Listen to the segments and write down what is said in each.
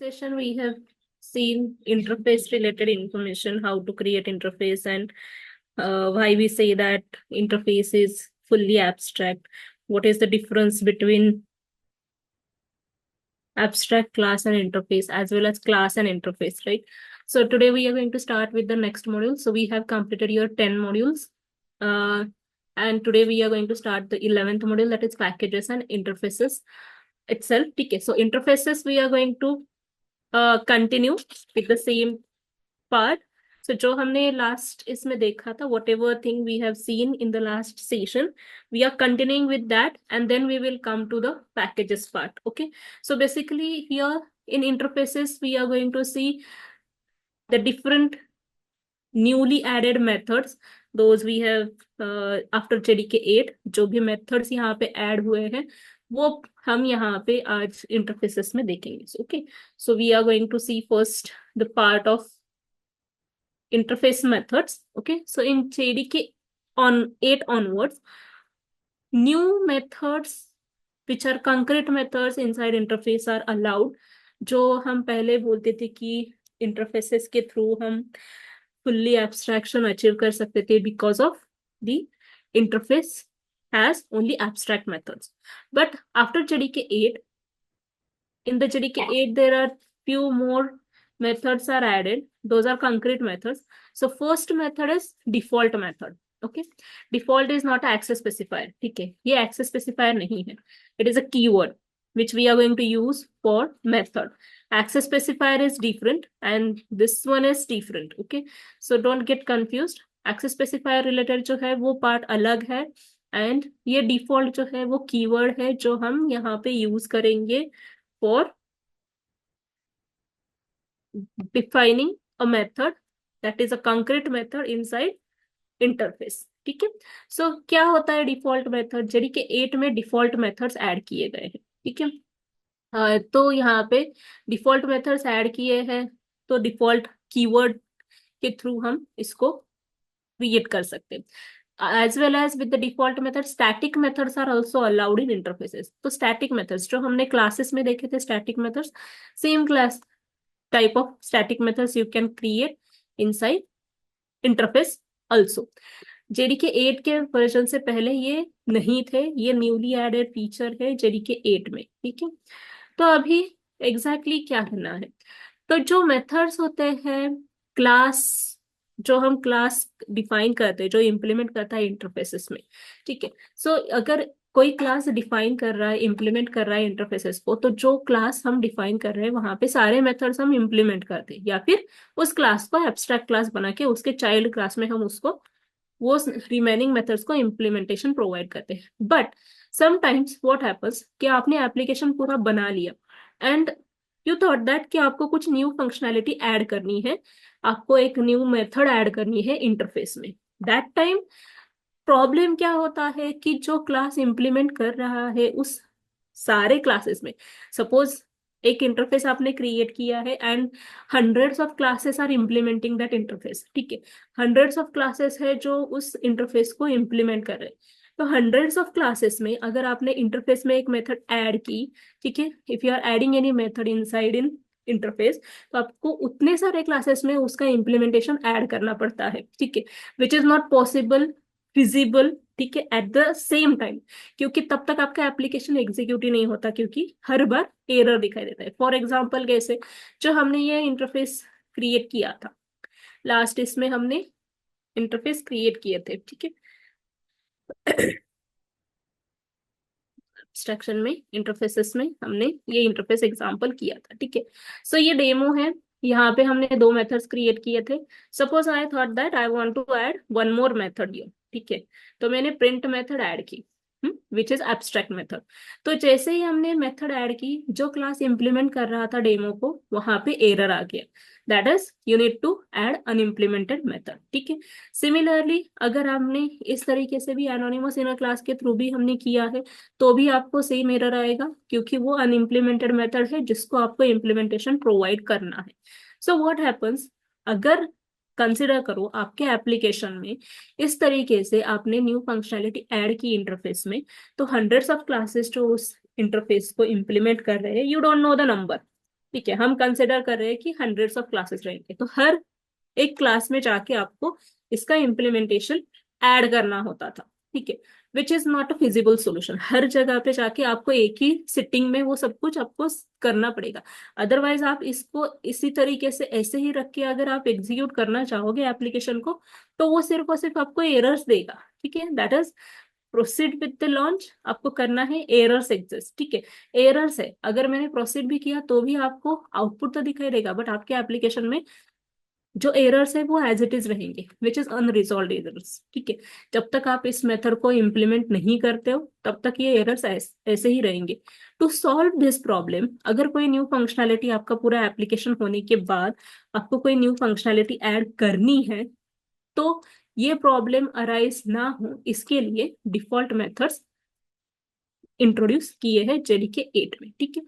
Session we have seen interface related information, how to create interface, and why we say that interface is fully abstract. What is the difference between abstract class and interface, as well as class and interface, right? So today we are going to start with the next module. So we have completed your 10 modules. Uh, and today we are going to start the 11th module, that is packages and interfaces itself. Okay, so interfaces we are going to continue with the same part. So जो हमने last इसमें देखा था, whatever thing we have seen in the last session, we are continuing with that, and then we will come to the packages part. Okay, so basically here in interfaces we are going to see the different newly added methods, those we have after JDK 8 जो भी methods यहाँ पे add हुए हैं वो हम यहाँ पे आज interfaces में देखेंगे. Okay, so we are going to see first the part of interface methods. Okay, so in JDK on 8 onwards, new methods which are concrete methods inside interface are allowed. जो हम पहले बोलते थे कि interfaces के through हम fully abstraction achieve कर सकते थे because of the interface has only abstract methods. But after JDK 8, in the JDK 8 there are few more methods are added. Those are concrete methods. So first method is default method. Okay, default is not access specifier. ठीक है, ये access specifier नहीं है. It is a keyword which we are going to use for method. Access specifier is different and this one is different. Okay, so don't get confused. Access specifier related जो है वो part अलग है and ये default जो है वो keyword है जो हम यहाँ पे use करेंगे for defining a method that is a concrete method inside interface. ठीक है, सो क्या होता है डिफॉल्ट मेथड? जेडीके 8 में डिफॉल्ट मेथड्स ऐड किए गए हैं. ठीक है, तो यहाँ पे डिफॉल्ट मेथड्स ऐड किए हैं तो डिफॉल्ट कीवर्ड के थ्रू हम इसको क्रिएट कर सकते हैं. As well as with the default method, static methods are also allowed in interfaces. तो static methods जो हमने क्लासेस में देखे थे, static methods, same class type of static methods you can create inside interface also. JDK 8 के version से पहले ये नहीं थे, ये न्यूली एडेड फीचर है जेडीके 8 में. ठीक है, तो अभी एग्जैक्टली क्या करना है? तो जो मेथड्स होते हैं क्लास, जो हम क्लास डिफाइन करते हैं, जो इम्प्लीमेंट करता है इंटरफेसेस में. ठीक है, सो अगर कोई क्लास डिफाइन कर रहा है, इम्प्लीमेंट कर रहा है इंटरफेसेस को, तो जो क्लास हम डिफाइन कर रहे हैं वहां पे सारे मेथड्स हम इम्प्लीमेंट करते हैं, या फिर उस क्लास को एब्स्ट्रैक्ट क्लास बना के उसके चाइल्ड क्लास में हम उसको वो रिमेनिंग मेथड्स को इम्प्लीमेंटेशन प्रोवाइड करते हैं. बट समटाइम्स व्हाट हैपेंस कि आपने एप्लीकेशन पूरा बना लिया एंड यू थॉट दैट कि आपको कुछ न्यू फंक्शनैलिटी ऐड करनी है, आपको एक न्यू मेथड ऐड करनी है इंटरफेस में. दैट टाइम प्रॉब्लम क्या होता है कि जो क्लास इंप्लीमेंट कर रहा है उस सारे क्लासेस में, सपोज एक इंटरफेस आपने क्रिएट किया है and hundreds of classes are implementing that interface. ठीक है, हंड्रेड्स ऑफ क्लासेस है जो उस इंटरफेस को इम्प्लीमेंट कर रहे हैं. तो हंड्रेड्स ऑफ क्लासेस में अगर आपने इंटरफेस में एक मेथड ऐड की, ठीक है, if you are adding any method inside in interface, तो आपको उतने सारे क्लासेस में उसका इम्प्लीमेंटेशन ऐड करना पड़ता है. ठीक है, which is not possible feasible. ठीक है, एट द सेम टाइम, क्योंकि तब तक आपका एप्लीकेशन एग्जीक्यूट ही नहीं होता, क्योंकि हर बार एरर दिखाई देता है. फॉर एग्जांपल कैसे, जो हमने ये इंटरफेस क्रिएट किया था लास्ट, इसमें हमने इंटरफेस क्रिएट किए थे. ठीक है, एब्स्ट्रैक्शन में इंटरफेसेस में हमने ये इंटरफेस एग्जांपल किया था. ठीक है, सो ये डेमो है. यहाँ पे हमने दो मेथड्स क्रिएट किए थे. Suppose I thought that I want to add one more method here. ठीक है, तो मैंने प्रिंट मेथड ऐड की विच इज एब्स्ट्रैक्ट मेथड. तो जैसे ही हमने मेथड ऐड की, जो क्लास इंप्लीमेंट कर रहा था डेमो को, वहां पे एरर आ गया. That is you need to add unimplemented method. ठीक है, सिमिलरली अगर आपने इस तरीके से भी एनोनिमस इनर क्लास के थ्रू भी हमने किया है तो भी आपको सेम एरर आएगा, क्योंकि वो अनइम्प्लीमेंटेड मेथड है जिसको आपको इम्प्लीमेंटेशन प्रोवाइड करना है. सो व्हाट हैपेंस, अगर कंसिडर करो आपके एप्लीकेशन में इस तरीके से आपने न्यू फंक्शनैलिटी ऐड की इंटरफेस में, तो हंड्रेड्स ऑफ क्लासेस जो उस इंटरफेस को इम्प्लीमेंट कर रहे हैं, you don't know the number. ठीक है, हम कंसिडर कर रहे हैं कि हंड्रेड्स ऑफ क्लासेस रहेंगे, तो हर एक क्लास में जाके आपको इसका इम्प्लीमेंटेशन ऐड करना होता था। ठीक है, which is not a feasible solution. हर जगह पे जाके आपको एक ही सिटिंग में वो सब कुछ आपको करना पड़ेगा। अदरवाइज आप इसको इसी तरीके से ऐसे ही रख के अगर आप एग्जीक्यूट करना चाहोगे एप्लीकेशन को, तो वो सिर्फ और सिर्फ आपको एरर्स देगा। ठीक है, that is proceed with the launch. आपको करना है एरर्स एग्जिस्ट। ठीक है, एरर्स है, अगर मैंने प्रोसीड भी किया तो भी आपको आउटपुट तो दिखाई देगा, बट आपके एप्लीकेशन में जो एरर्स है वो एज इट इज रहेंगे, विच इज अनरिजॉल्व एरर्स। ठीक है, जब तक आप इस मेथड को इम्प्लीमेंट नहीं करते हो तब तक ये एरर्स ऐसे ही रहेंगे। टू सॉल्व दिस प्रॉब्लम, अगर कोई न्यू फंक्शनैलिटी आपका पूरा एप्लीकेशन होने के बाद आपको कोई न्यू फंक्शनैलिटी ऐड करनी है, तो ये प्रॉब्लम अराइज ना हो इसके लिए डिफॉल्ट मेथड्स इंट्रोड्यूस किए हैं जेडीके 8 में। ठीक है,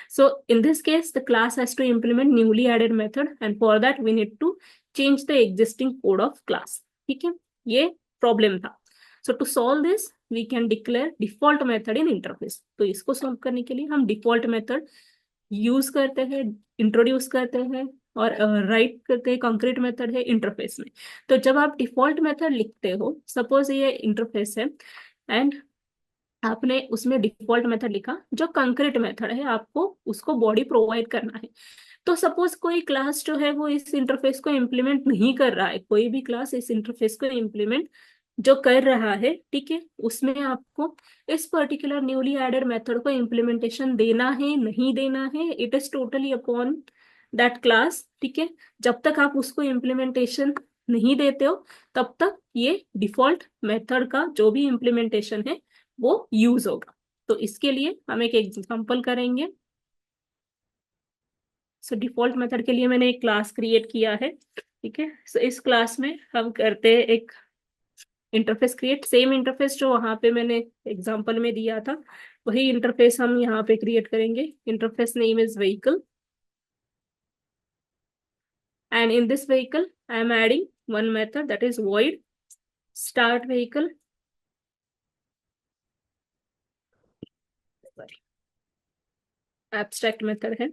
so in this case the class has to implement newly added method and for that we need to change the existing code of class. ठीक है, ये प्रॉब्लम था। So to solve this we can declare default method in interface. तो इसको solve करने के लिए हम डिफॉल्ट मेथड यूज करते हैं, इंट्रोड्यूस करते हैं और राइट करते हैं। कंक्रीट मेथड है इंटरफेस में। तो जब आप डिफॉल्ट मेथड लिखते हो, सपोज ये इंटरफेस है एंड आपने उसमें डिफॉल्ट मेथड लिखा जो कंक्रीट मेथड है, आपको उसको बॉडी प्रोवाइड करना है। तो सपोज कोई क्लास जो है वो इस इंटरफेस को इम्प्लीमेंट नहीं कर रहा है, कोई भी क्लास इस इंटरफेस को इम्प्लीमेंट जो कर रहा है, ठीक है, उसमें आपको इस पर्टिकुलर न्यूली एडेड मेथड को इम्प्लीमेंटेशन देना है नहीं देना है, it is totally upon that class. ठीक है, जब तक आप उसको इम्प्लीमेंटेशन नहीं देते हो तब तक ये डिफॉल्ट मेथड का जो भी इम्प्लीमेंटेशन है वो यूज होगा। तो इसके लिए हम एक एग्जांपल करेंगे। सो डिफॉल्ट मेथड के लिए मैंने एक क्लास क्रिएट किया है। ठीक है, सो इस क्लास में हम करते हैं एक इंटरफेस क्रिएट। सेम इंटरफेस जो वहां पे मैंने एग्जांपल में दिया था वही इंटरफेस हम यहाँ पे क्रिएट करेंगे। Interface name is vehicle and in this vehicle I am adding one method that is void start vehicle। Sorry, abstract method है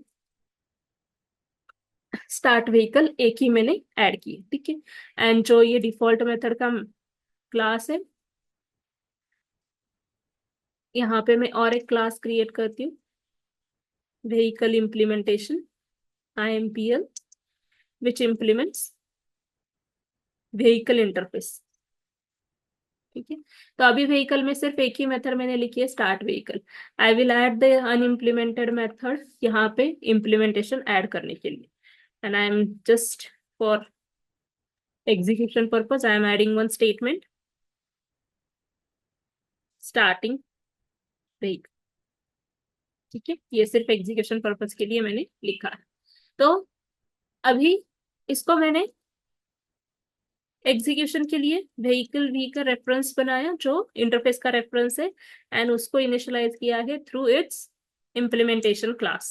स्टार्ट व्हीकल, एक ही मैंने ऐड की। ठीक है, एंड जो ये डिफॉल्ट मेथड का क्लास है, यहाँ पे मैं और एक क्लास क्रिएट करती हूँ, व्हीकल इम्प्लीमेंटेशन IMPL, विच इम्प्लीमेंट्स व्हीकल इंटरफेस। ठीक है, तो अभी व्हीकल में सिर्फ एक ही मेथड मैंने लिखी है start vehicle. I will add the unimplemented method यहाँ पे इम्प्लीमेंटेशन ऐड करने के लिए, and I am just for execution purpose I am adding one statement starting vehicle. ठीक है, ये सिर्फ एग्जीक्यूशन पर्पज के लिए मैंने लिखा है। तो अभी इसको मैंने एग्जीक्यूशन के लिए व्हीकल वी का रेफरेंस बनाया जो इंटरफेस का रेफरेंस है, एंड उसको इनिशियलाइज किया है थ्रू इट्स इम्प्लीमेंटेशन क्लास।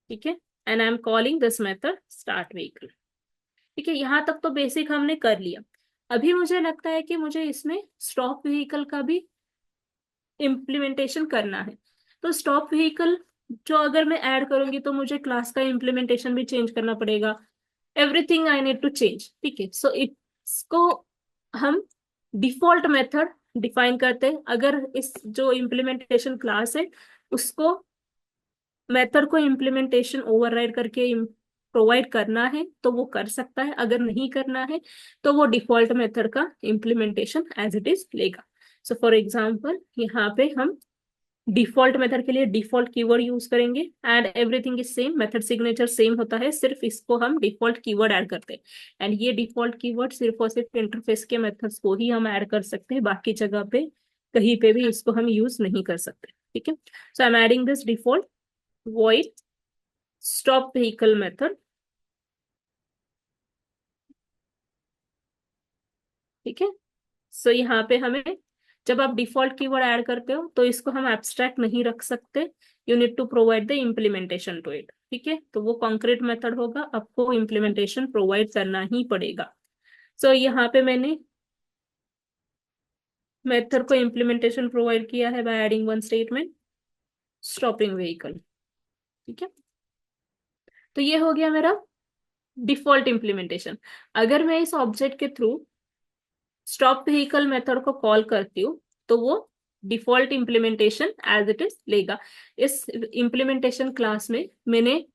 ठीक है, and I am calling this method start vehicle. ठीक है, यहाँ तक तो बेसिक हमने कर लिया। अभी मुझे लगता है कि मुझे इसमें स्टॉप व्हीकल का भी इम्प्लीमेंटेशन करना है। तो स्टॉप व्हीकल जो अगर मैं ऐड करूंगी तो मुझे क्लास का इम्प्लीमेंटेशन भी चेंज करना पड़ेगा। Everything I need to change. ठीक है, सो इसको हम डिफॉल्ट मेथड डिफाइन करते हैं। अगर इस जो इम्प्लीमेंटेशन क्लास है उसको मेथड को इम्प्लीमेंटेशन ओवरराइड करके प्रोवाइड करना है तो वो कर सकता है, अगर नहीं करना है तो वो डिफॉल्ट मेथड का इम्प्लीमेंटेशन एज इट इज लेगा। सो फॉर एग्जाम्पल यहाँ पे हम डिफॉल्ट मेथड के लिए डिफॉल्ट कीवर्ड यूज करेंगे and everything is same, method signature same होता है, सिर्फ इसको हम डिफॉल्ट कीवर्ड ऐड करते हैं। एंड ये डिफॉल्ट कीवर्ड सिर्फ और सिर्फ इंटरफेस के मेथड्स को ही हम ऐड कर सकते हैं, बाकी जगह पे कहीं पे भी इसको हम यूज नहीं कर सकते। ठीक है, so I am adding this default void stop vehicle method। ठीक है, सो यहाँ पे हमें जब आप डिफॉल्ट कीवर्ड ऐड करते हो तो इसको हम एब्स्ट्रैक्ट नहीं रख सकते, you need to provide the implementation to it. ठीक है, तो वो कॉन्क्रीट मेथड होगा, आपको इम्प्लीमेंटेशन प्रोवाइड करना ही पड़ेगा। सो यहाँ पे मैंने मेथड को इम्प्लीमेंटेशन प्रोवाइड किया है by adding one statement stopping vehicle. ठीक है, तो ये हो गया मेरा डिफॉल्ट इम्प्लीमेंटेशन। अगर मैं इस ऑब्जेक्ट के थ्रू स्टॉप व्हीकल मेथड को कॉल करती हूँ तो वो default implementation as it is लेगा। इस इम्प्लीमेंटेशन क्लास में मैंने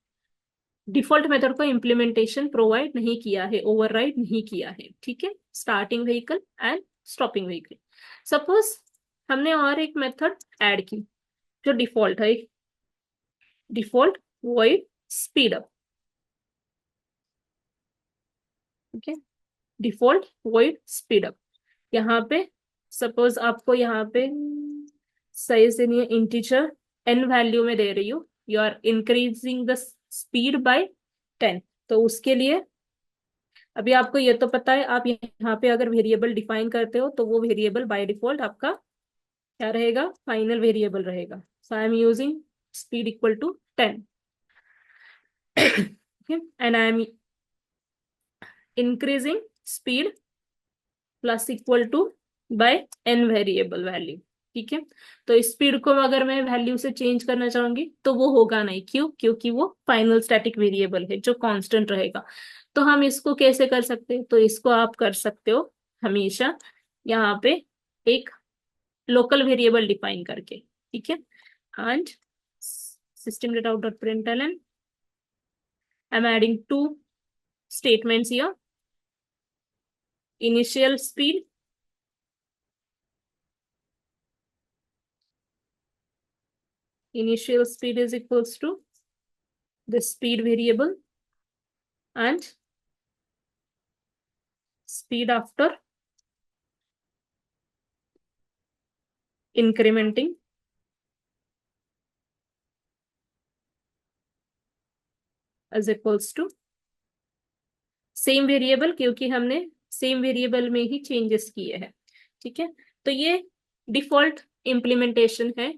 डिफॉल्ट मेथड को इम्प्लीमेंटेशन प्रोवाइड नहीं किया है, ओवरराइड नहीं किया है, ठीक है। Starting vehicle and stopping vehicle. Suppose हमने और एक मेथड ऐड की जो डिफॉल्ट है, डिफॉल्ट वॉइड स्पीड अप, ठीक है। डिफॉल्ट वॉइड स्पीड अप, यहाँ पे सपोज आपको यहाँ पे सही से नहीं, इंटीजर एन वैल्यू में दे रही हूँ, you are increasing the speed by 10। तो उसके लिए अभी आपको ये तो पता है, आप यहाँ पे अगर वेरिएबल डिफाइन करते हो तो वो वेरिएबल बाय डिफॉल्ट आपका क्या रहेगा, फाइनल वेरिएबल रहेगा। So I am using speed equal to 10 and I am increasing speed plus equal to by n variable value, ठीक है। तो स्पीड को अगर मैं वैल्यू से चेंज करना चाहूंगी तो वो होगा नहीं, क्यों, क्योंकि वो फाइनल स्टैटिक वेरिएबल है जो कांस्टेंट रहेगा। तो हम इसको कैसे कर सकते हैं, तो इसको आप कर सकते हो हमेशा यहाँ पे एक लोकल वेरिएबल डिफाइन करके, ठीक है। And system dot out dot println, I am adding two statements here, initial speed, initial speed is equals to the speed variable and speed after incrementing is equals to same variable, क्योंकि हमने same variable में ही changes किए हैं, ठीक है। तो ये default implementation है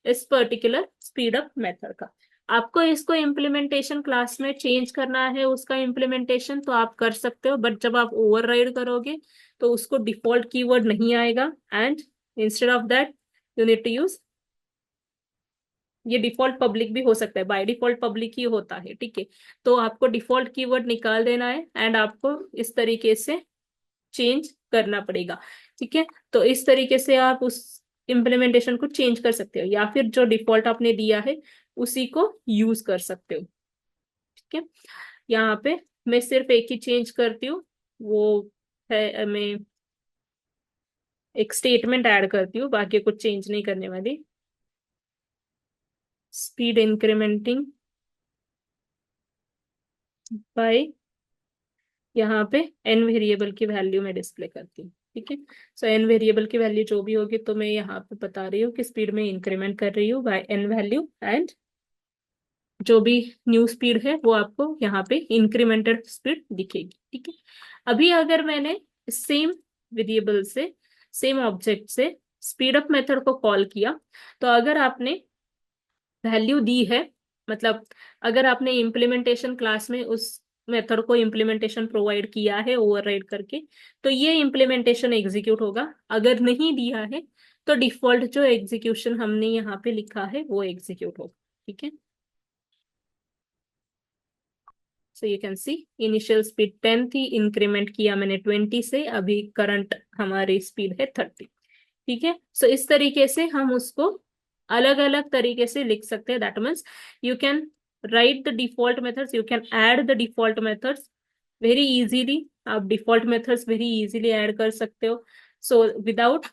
इस पर्टिकुलर स्पीड अप मेथड का। आपको इसको इम्प्लीमेंटेशन क्लास में चेंज करना है उसका इम्प्लीमेंटेशन तो आप कर सकते हो, बट जब आप ओवरराइड करोगे तो उसको डिफॉल्ट कीवर्ड नहीं आएगा and instead of that you need to use, ये डिफॉल्ट पब्लिक भी हो सकता है, बाय डिफॉल्ट पब्लिक ही होता है, ठीक है। तो आपको डिफॉल्ट कीवर्ड निकाल देना है एंड आपको इस तरीके से चेंज करना पड़ेगा, ठीक है। तो इस तरीके से आप उस इम्प्लीमेंटेशन को चेंज कर सकते हो या फिर जो डिफॉल्ट आपने दिया है उसी को यूज कर सकते हो, ठीक है। यहाँ पे मैं सिर्फ एक ही चेंज करती हूँ, वो है मैं एक स्टेटमेंट ऐड करती हूँ, बाकी कुछ चेंज नहीं करने वाली। स्पीड इंक्रीमेंटिंग बाय, यहाँ पे एन वेरिएबल की वैल्यू में डिस्प्ले करती हूँ, ठीक है। सो एन वेरिएबल की वैल्यू जो भी होगी तो मैं यहाँ पे बता रही हूँ कि स्पीड में इंक्रीमेंट कर रही हूँ बाय एन वैल्यू एंड जो भी न्यू स्पीड है वो आपको यहाँ पे इंक्रीमेंटेड स्पीड दिखेगी, ठीक है। अभी अगर मैंने सेम वेरिएबल से सेम ऑब्जेक्ट से स्पीड अप मेथड को कॉल किया तो अगर आपने वैल्यू दी है, मतलब अगर आपने इम्प्लीमेंटेशन क्लास में उस मेथड को इम्प्लीमेंटेशन प्रोवाइड किया है ओवरराइड करके तो ये इम्प्लीमेंटेशन एग्जीक्यूट होगा। अगर नहीं दिया है तो डिफॉल्ट जो एग्जीक्यूशन हमने यहाँ पे लिखा है वो एग्जीक्यूट होगा, ठीक है। So you can C initial speed 10 थी, इंक्रीमेंट किया मैंने 20 से, अभी करंट हमारी स्पीड है 30, ठीक है। सो इस तरीके से हम उसको अलग अलग तरीके से लिख सकते हैं। That means you can write the default methods, you can add the default methods very easily. आप default methods very easily add कर सकते हो, सो विदाउट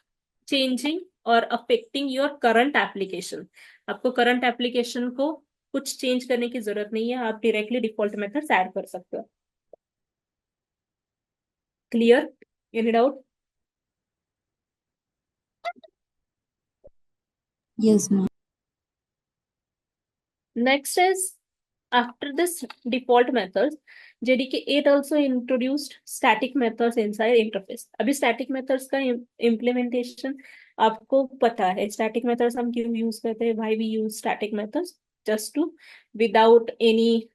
चेंजिंग और अफेक्टिंग योर करंट एप्लीकेशन। आपको करंट एप्लीकेशन को कुछ चेंज करने की जरूरत नहीं है, आप डायरेक्टली डिफॉल्ट मेथड्स ऐड कर सकते हो। Clear, any doubt? Yes, ma'am. Next is after this default methods, JDK8 also introduced static methods inside interface. अभी static methods का implementation आपको पता है, static methods हम क्यों use करते हैं, why we use static methods, just to without any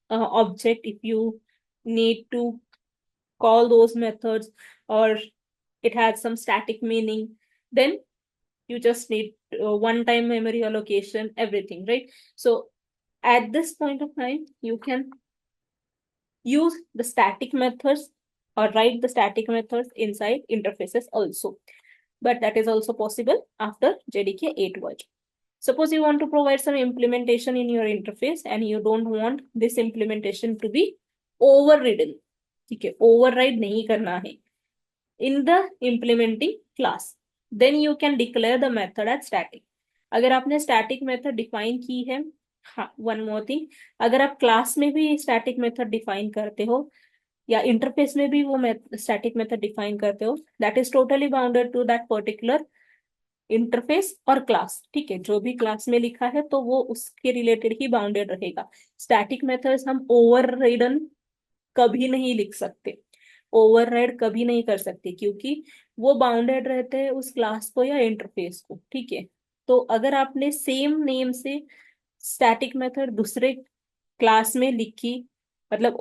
object, if you need to call those methods or it has some static meaning, then you just need one time memory allocation, everything, right? So at this point of time you can use the static methods or write the static methods inside interfaces also. But that is also possible after JDK 8 version. Suppose you want to provide some implementation in your interface and you don't want this implementation to be overridden. ठीक है, override नहीं करना है in the implementing class, then you can declare the method as static. अगर आपने static method define की है, हाँ, one more thing, अगर आप क्लास में भी static method define करते हो या इंटरफेस में भी वो स्टैटिक मेथड डिफाइन करते हो, that is totally bounded to that particular interface और क्लास। ठीक है, जो भी क्लास में लिखा है तो वो उसके रिलेटेड ही बाउंडेड रहेगा। स्टैटिक मेथड्स हम ओवरराइडन कभी नहीं लिख सकते, ओवरराइड कभी नहीं कर सकते, क्योंकि वो बाउंडेड रहते हैं उस क्लास को या इंटरफेस को। ठीक है, तो अगर आपने सेम नेम से स्टैटिक मेथड दूसरे क्लास में लिखी, मतलब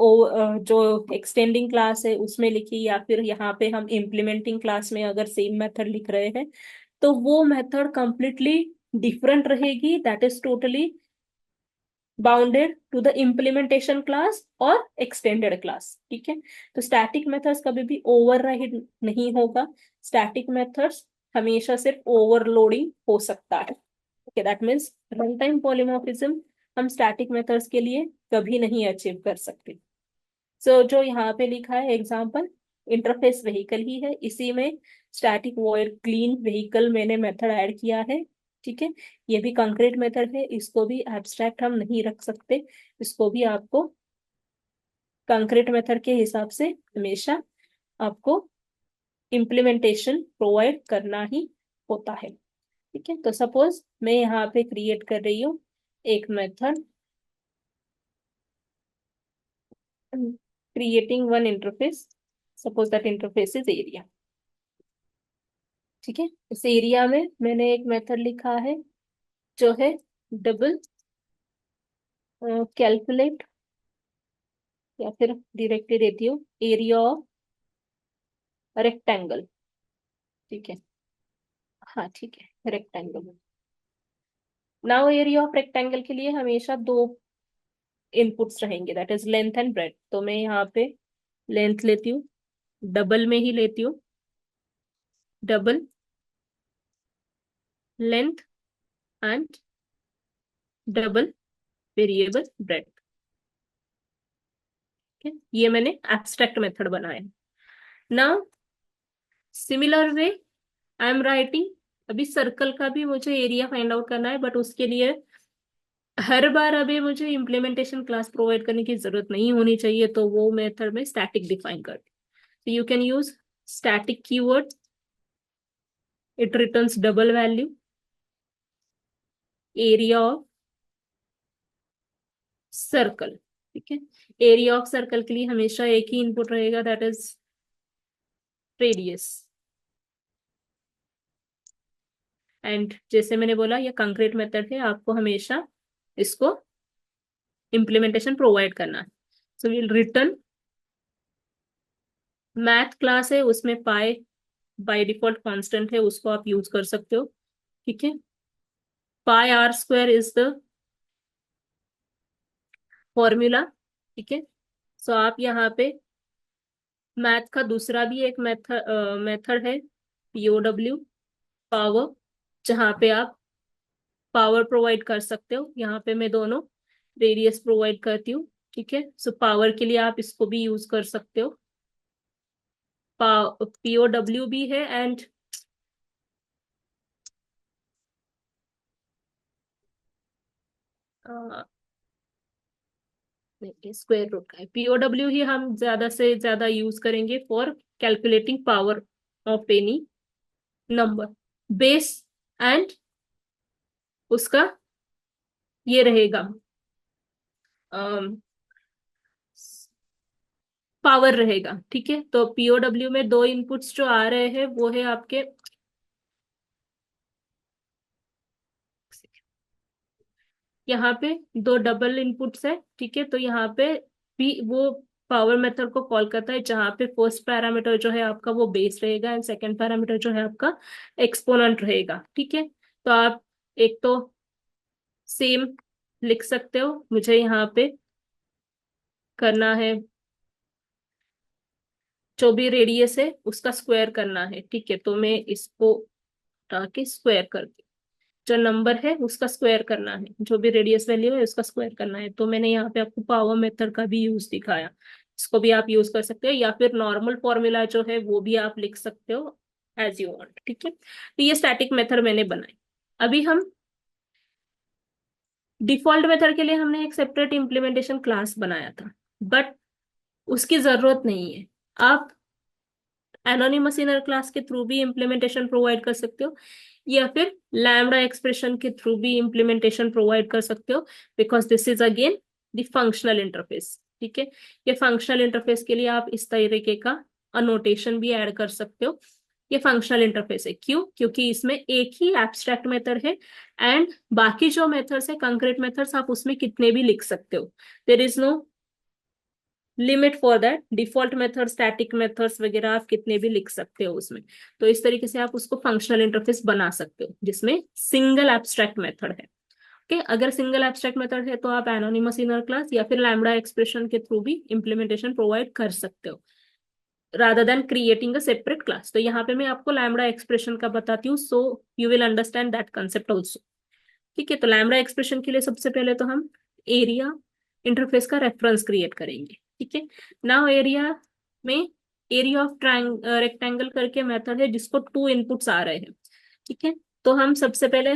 जो एक्सटेंडिंग क्लास है उसमें लिखी, या फिर यहाँ पे हम इम्प्लीमेंटिंग क्लास में अगर सेम मेथड लिख रहे हैं, तो वो मेथड कंप्लीटली डिफरेंट रहेगी, that is totally bounded to the implementation class और एक्सटेंडेड क्लास। ठीक है, तो स्टैटिक मेथड्स कभी भी ओवरराइड नहीं होगा, स्टैटिक मेथड्स हमेशा सिर्फ ओवरलोडिंग हो सकता है। Okay, that means run time polymorphism हम स्टैटिक मेथड्स के लिए कभी नहीं अचीव कर सकते। सो जो यहाँ पे लिखा है एग्जाम्पल, इंटरफेस व्हीकल ही है, इसी में स्टैटिक वॉइड क्लीन व्हीकल मैंने मेथड ऐड किया है। ठीक है, ये भी कंक्रीट मेथड है, इसको भी एब्स्ट्रैक्ट हम नहीं रख सकते, इसको भी आपको कंक्रीट मेथड के हिसाब से हमेशा आपको इम्प्लीमेंटेशन प्रोवाइड करना ही होता है। ठीक है, तो सपोज मैं यहाँ पे क्रिएट कर रही हूँ एक method, creating one interface, suppose that interface is area. ठीक है, इस एरिया में मैंने एक मेथड लिखा है जो है डबल कैलकुलेट, या फिर डायरेक्टली देती हूँ एरिया ऑफ रेक्टेंगल। ठीक है, हाँ ठीक है, rectangle. Now area of rectangle के लिए हमेशा दो इनपुट्स रहेंगे, that is length and breadth. तो मैं यहाँ पे लेंथ लेती हूँ, डबल में ही लेती हूँ, double length and double variable breadth. ठीक है, ये मैंने एब्स्ट्रैक्ट मेथड बनाया। Now similar way I am writing, अभी सर्कल का भी मुझे एरिया फाइंड आउट करना है, बट उसके लिए हर बार अभी मुझे इम्प्लीमेंटेशन क्लास प्रोवाइड करने की जरूरत नहीं होनी चाहिए, तो वो मेथड में स्टैटिक डिफाइन कर, तो you can use static keyword, it returns double value area of circle. ठीक है, एरिया ऑफ सर्कल के लिए हमेशा एक ही इनपुट रहेगा, दैट इज रेडियस। एंड जैसे मैंने बोला ये कंक्रीट मेथड है, आपको हमेशा इसको इम्प्लीमेंटेशन प्रोवाइड करना है। So will return, math class है उसमें पाई बाय डिफॉल्ट कांस्टेंट है, उसको आप यूज कर सकते हो। ठीक है, pi r square is the formula. ठीक है, सो आप यहाँ पे मैथ का दूसरा भी एक मेथड है पीओडब्ल्यू पावर, जहाँ पे आप पावर प्रोवाइड कर सकते हो। यहाँ पे मैं दोनों रेडियस प्रोवाइड करती हूँ। ठीक है, सो पावर के लिए आप इसको भी यूज कर सकते हो, पीओडब्ल्यू भी है एंड स्क्वायर रूट का है। पीओडब्ल्यू ही हम ज्यादा से ज्यादा यूज करेंगे for calculating power of any number. Base and उसका ये रहेगा पावर रहेगा। ठीक है, तो पीओडब्ल्यू में दो इनपुट्स जो आ रहे हैं वो है आपके, यहाँ पे दो डबल इनपुट्स है। ठीक है, तो यहाँ पे भी वो पावर मेथड को कॉल करता है, जहाँ पे फर्स्ट पैरामीटर जो है आपका वो बेस रहेगा एंड सेकंड पैरामीटर जो है आपका एक्सपोनेंट रहेगा। ठीक है, तो आप एक तो सेम लिख सकते हो, मुझे यहाँ पे करना है जो भी रेडियस है उसका स्क्वायर करना है, ठीक है। तो मैं इसको हटा के स्क्वायर कर दी। जो नंबर है उसका स्क्वायर करना है, जो भी रेडियस वैल्यू है उसका स्क्वायर करना है। तो मैंने यहाँ पे आपको पावर मेथड का भी यूज दिखाया, इसको भी आप यूज कर सकते हो, या फिर नॉर्मल फॉर्मूला जो है वो भी आप लिख सकते हो एज यू वांट, ठीक है। तो ये स्टैटिक मेथड मैंने बनाई। अभी हम डिफॉल्ट मेथड के लिए हमने एक सेपरेट इम्प्लीमेंटेशन क्लास बनाया था, बट उसकी जरूरत नहीं है। आप एनोनिमस इनर क्लास के थ्रू भी इम्प्लीमेंटेशन प्रोवाइड कर सकते हो, या फिर लैम्डा एक्सप्रेशन के थ्रू भी इम्प्लीमेंटेशन प्रोवाइड कर सकते हो, because this is again the functional interface, ठीक है। ये फंक्शनल इंटरफेस के लिए आप इस तरीके का अनोटेशन भी ऐड कर सकते हो। ये फंक्शनल इंटरफेस है, क्यों? क्योंकि इसमें एक ही एब्स्ट्रैक्ट मेथड है, एंड बाकी जो मेथड्स है कंक्रीट मेथड्स आप उसमें कितने भी लिख सकते हो। There is no limit for that. Default method, static methods वगैरह आप कितने भी लिख सकते हो उसमें। तो इस तरीके से आप उसको फंक्शनल इंटरफेस बना सकते हो जिसमें सिंगल एब्स्ट्रैक्ट मेथड है। ओके, अगर सिंगल एब्स्ट्रैक्ट मेथड है तो आप एनोनिमस इनर क्लास या फिर लैम्बडा एक्सप्रेशन के थ्रू भी इम्प्लीमेंटेशन प्रोवाइड कर सकते हो, rather than creating a separate class. तो यहाँ पे मैं आपको लैम्बडा एक्सप्रेशन का बताती हूँ, so you will understand that concept also, ठीक है। तो लैम्बडा एक्सप्रेशन के लिए सबसे पहले तो हम एरिया इंटरफेस का रेफरेंस क्रिएट करेंगे, ठीक है। नाउ एरिया में एरिया ऑफ रेक्टेंगल करके मेथड है जिसको 2 इनपुट्स आ रहे हैं, ठीक है। तो हम सबसे पहले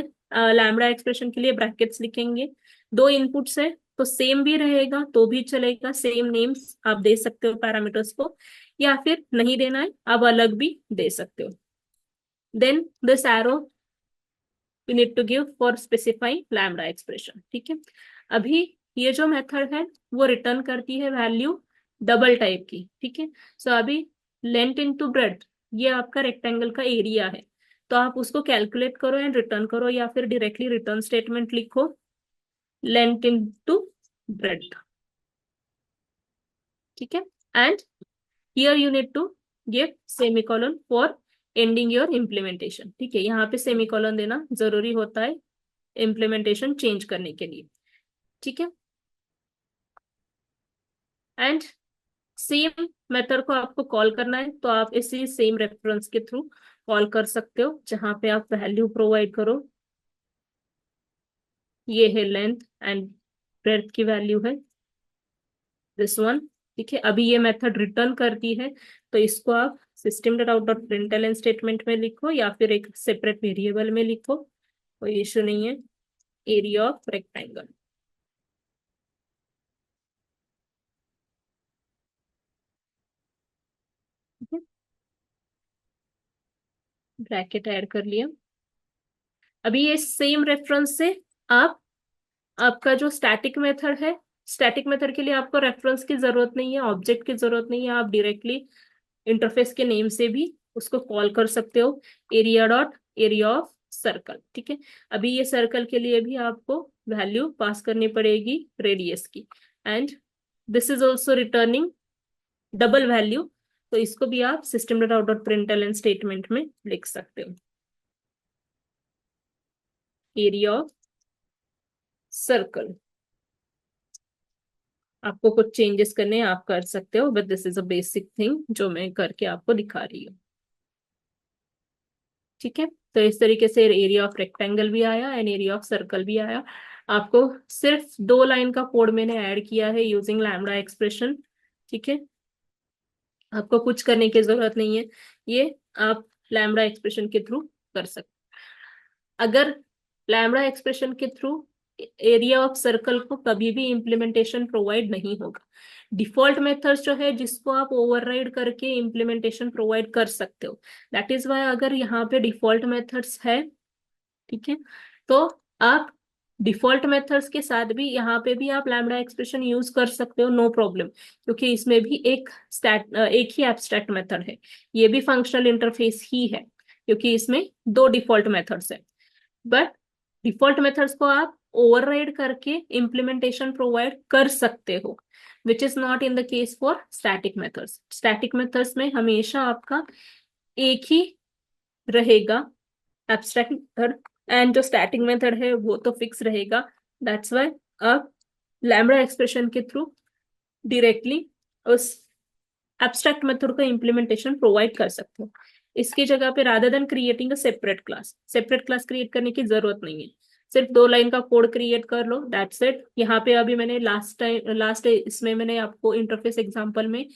लैम्बडा एक्सप्रेशन के लिए ब्रैकेट्स लिखेंगे। 2 इनपुट्स है तो सेम भी रहेगा तो भी चलेगा, सेम नेम्स आप दे सकते हो पैरामीटर्स को, या फिर नहीं देना है आप अलग भी दे सकते हो। Then this arrow we need to give for specify lambda expression, ठीक है। अभी ये जो मेथड है वो रिटर्न करती है वैल्यू डबल टाइप की, ठीक है। सो अभी लेंथ इनटू ब्रेड्थ, ये आपका रेक्टेंगल का एरिया है, तो आप उसको कैलकुलेट करो एंड रिटर्न करो, या फिर डायरेक्टली रिटर्न स्टेटमेंट लिखो लेंथ इनटू ब्रेड्थ, ठीक है। And here you need to give semicolon for ending your implementation, ठीक है। यहाँ पे सेमीकोलन देना जरूरी होता है इम्प्लीमेंटेशन चेंज करने के लिए, ठीक है। एंड सेम मेथड को आपको कॉल करना है तो आप इसी सेम रेफरेंस के थ्रू कॉल कर सकते हो, जहां पे आप वैल्यू प्रोवाइड करो। ये है लेंथ एंड ब्रेड्थ की वैल्यू है दिस वन, ठीक है। अभी ये मेथड रिटर्न करती है तो इसको आप system dot out dot println statement में लिखो, या फिर एक सेपरेट वेरिएबल में लिखो, कोई इशू नहीं है। Area of rectangle, bracket add कर लिया। अभी ये सेम रेफरेंस से आप आपका जो स्टैटिक मेथड है, स्टैटिक मेथड के लिए आपको रेफरेंस की जरूरत नहीं है, ऑब्जेक्ट की जरूरत नहीं है, आप डायरेक्टली इंटरफेस के नेम से भी उसको कॉल कर सकते हो, area dot area of circle, ठीक है। अभी ये सर्कल के लिए भी आपको वैल्यू पास करनी पड़ेगी रेडियस की, and this is also returning double value, तो इसको भी आप system dot out dot println statement में लिख सकते हो, एरिया ऑफ सर्कल। आपको कुछ चेंजेस करने हैं आप कर सकते हो, but this is a basic thing जो मैं करके आपको दिखा रही हूँ, ठीक है। तो इस तरीके से एरिया ऑफ रेक्टेंगल भी आया एंड एरिया ऑफ सर्कल भी आया। आपको सिर्फ 2 लाइन का कोड मैंने ऐड किया है यूजिंग लैम्बडा एक्सप्रेशन, ठीक है। आपको कुछ करने की जरूरत नहीं है, ये आप लैम्बडा एक्सप्रेशन के थ्रू कर सकते। अगर लैम्बडा एक्सप्रेशन के थ्रू एरिया ऑफ सर्कल को कभी भी इम्प्लीमेंटेशन प्रोवाइड नहीं होगा। डिफॉल्ट मेथड्स जो है जिसको आप ओवरराइड करके इम्प्लीमेंटेशन प्रोवाइड कर सकते हो, दैट इज वाई अगर यहाँ पे डिफॉल्ट मेथड्स है, ठीक है, तो आप डिफॉल्ट मेथड्स के साथ भी यहाँ पे भी आप लैम्बडा एक्सप्रेशन यूज कर सकते हो, नो प्रॉब्लम, क्योंकि इसमें भी एक ही एब्स्ट्रैक्ट मेथड है, ये भी फंक्शनल इंटरफेस ही है, क्योंकि इसमें 2 डिफॉल्ट मेथड्स है। बट डिफॉल्ट मेथड्स को आप ओवरराइड करके इम्प्लीमेंटेशन प्रोवाइड कर सकते हो, विच is not in the case for static methods. Static methods में हमेशा आपका एक ही रहेगा एब्स्ट्रैक्ट मेथड, एंड जो स्टैटिक मेथड है वो तो फिक्स रहेगा। दैट्स वाई आप लैम्बडा एक्सप्रेशन के थ्रू डायरेक्टली उस एब्स्ट्रैक्ट मेथड का इम्प्लीमेंटेशन प्रोवाइड कर सकते हो। इसकी जगह पे rather than creating a separate class create करने की जरूरत नहीं है। सिर्फ 2 लाइन का कोड क्रिएट कर लो, दैट्स इट। यहाँ पे अभी मैंने लास्ट इसमें मैंने आपको इंटरफेस एग्जांपल में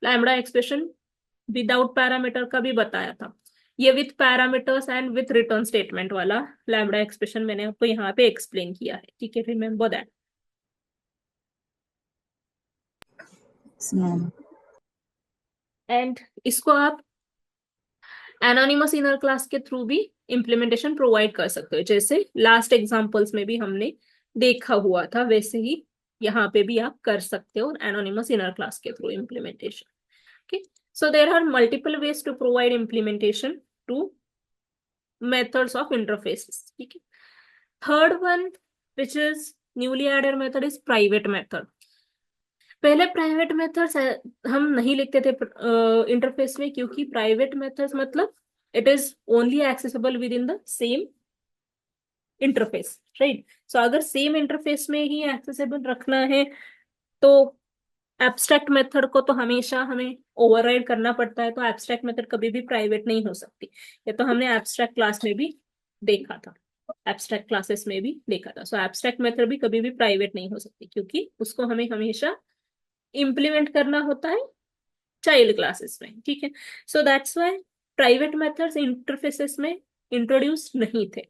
लैम्बडा एक्सप्रेशन विदाउट पैरामीटर का भी बताया था। ये with parameters and with return statement वाला लैम्बडा एक्सप्रेशन मैंने आपको यहाँ पे एक्सप्लेन किया है, ठीक है, रिमेम्बर दैट। एंड इसको आप एनोनिमस इनर क्लास के थ्रू भी इम्प्लीमेंटेशन प्रोवाइड कर सकते हो, जैसे लास्ट एग्जांपल्स में भी हमने देखा हुआ था, वैसे ही यहाँ पे भी आप कर सकते हो एनोनिमस इनर क्लास के through implementation. Okay, so there are multiple ways to provide implementation to methods of interfaces, ठीक है। Third one which is newly added method is private method. पहले प्राइवेट मेथड्स हम नहीं लिखते थे इंटरफेस में, क्योंकि प्राइवेट मेथड्स मतलब it is only accessible within the same interface, right. So अगर सेम इंटरफेस में ही एक्सेसिबल रखना है तो एब्स्ट्रैक्ट मेथड को तो हमेशा हमें ओवरराइड करना पड़ता है, तो एब्स्ट्रैक्ट मेथड कभी भी प्राइवेट नहीं हो सकती। ये तो हमने एब्स्ट्रैक्ट क्लास में भी देखा था, एब्स्ट्रैक्ट क्लासेस में भी देखा था। सो एब्स्ट्रैक्ट मेथड भी कभी भी प्राइवेट नहीं हो सकती, क्योंकि उसको हमें हमेशा इम्प्लीमेंट करना होता है चाइल्ड क्लासेस में, ठीक है। So that's why private methods interfaces में इंट्रोड्यूस नहीं थे,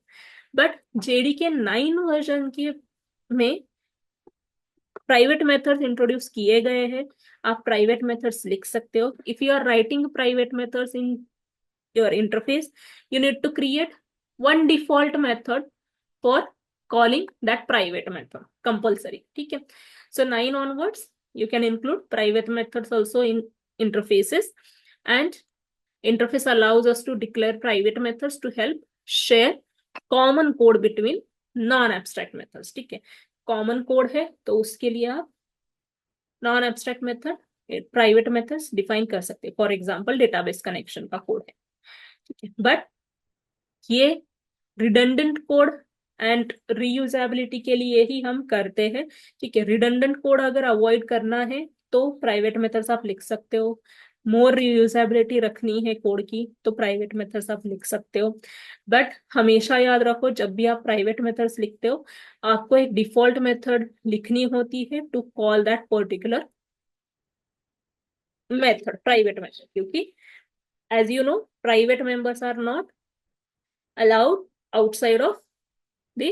बट जेडीके 9 वर्जन के में प्राइवेट मेथड्स इंट्रोड्यूस किए गए हैं। आप प्राइवेट मेथड्स लिख सकते हो। If you are writing private methods in your interface, you need to create one default method for calling that private method compulsory, ठीक है। So 9 onwards you can include private methods also in interfaces, and interface allows us to declare private methods to help share common code between non abstract methods, ठीक है। Common code है तो उसके लिए आप non abstract method private methods define कर सकते हैं। फॉर एग्जांपल डेटाबेस कनेक्शन का कोड है, ठीक है, बट ये रिडंडेंट कोड एंड रीयूजेबिलिटी के लिए ही हम करते हैं, ठीक है। रिडंडेंट कोड अगर अवॉइड करना है तो प्राइवेट मेथड्स आप लिख सकते हो। मोर रीयूजेबिलिटी रखनी है कोड की तो प्राइवेट मेथड्स आप लिख सकते हो। बट हमेशा याद रखो, जब भी आप प्राइवेट मेथड्स लिखते हो आपको एक डिफॉल्ट मेथड लिखनी होती है to call that particular method, private method, क्योंकि as you know private members are not allowed outside of the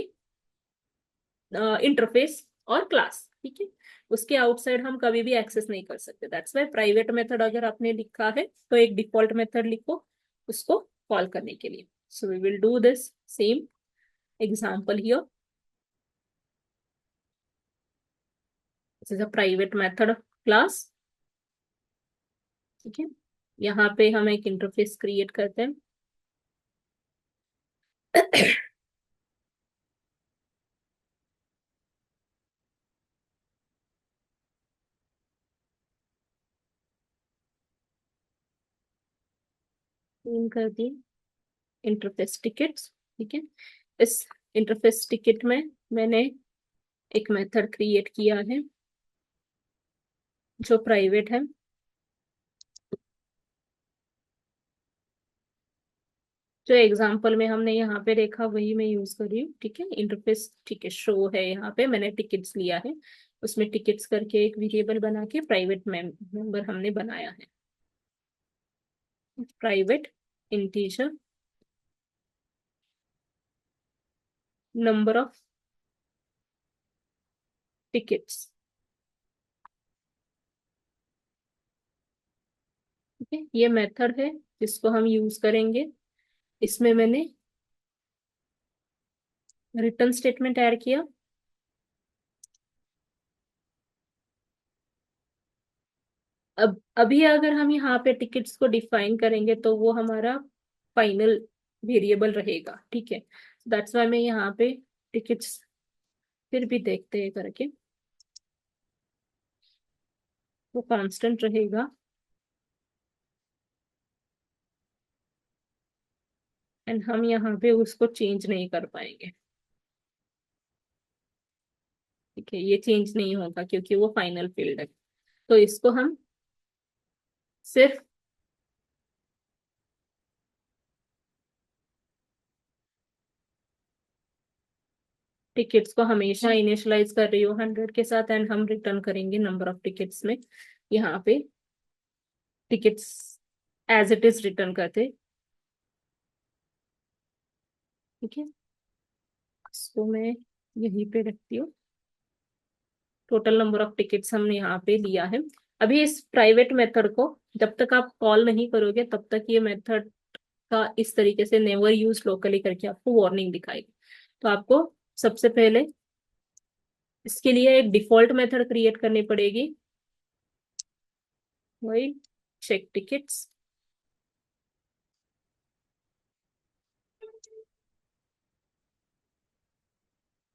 interface और क्लास, ठीक है। उसके आउटसाइड हम कभी भी एक्सेस नहीं कर सकते। दैट्स वाई प्राइवेट मेथड अगर आपने लिखा है तो एक डिफॉल्ट मेथड लिखो उसको कॉल करने के लिए। So we will do this same example here. This is a private method class, ठीक है। यहाँ पे हम एक इंटरफेस क्रिएट करते हैं। कर दी इंटरफेस टिकट्स, ठीक है। इस इंटरफेस टिकट में मैंने एक मेथड क्रिएट किया है जो प्राइवेट है। जो एग्जांपल में हमने यहाँ पे देखा वही मैं यूज कर रही हूँ, ठीक है। इंटरफेस ठीक है, शो है, यहाँ पे मैंने टिकट्स लिया है, उसमें टिकट्स करके एक वेरिएबल बना के प्राइवेट मेंबर हमने बनाया है। Private integer number of tickets, ठीक है। ये मेथड है जिसको हम यूज करेंगे। इसमें मैंने रिटर्न स्टेटमेंट ऐड किया। अब अभी अगर हम यहाँ पे टिकट्स को डिफाइन करेंगे तो वो हमारा फाइनल वेरिएबल रहेगा, ठीक है। दैट्स वाई मैं यहाँ पे टिकट्स फिर भी देखते हैं करके, वो कांस्टेंट रहेगा एंड हम यहाँ पे उसको चेंज नहीं कर पाएंगे, ठीक है। ये चेंज नहीं होगा क्योंकि वो फाइनल फील्ड है। तो इसको हम सिर्फ टिकट्स को हमेशा इनिशियलाइज कर रही हो 100 के साथ, एंड हम रिटर्न करेंगे नंबर ऑफ टिकट्स में यहाँ पे tickets as it is return करते। ठीक है, इसको मैं यहीं पे रखती हूँ। टोटल नंबर ऑफ टिकट्स हमने यहाँ पे लिया है। अभी इस प्राइवेट मेथड को जब तक आप कॉल नहीं करोगे तब तक ये मेथड का इस तरीके से नेवर यूज लोकली करके आपको वार्निंग दिखाएगी। तो आपको सबसे पहले इसके लिए एक डिफॉल्ट मेथड क्रिएट करनी पड़ेगी, वही चेक टिकट्स।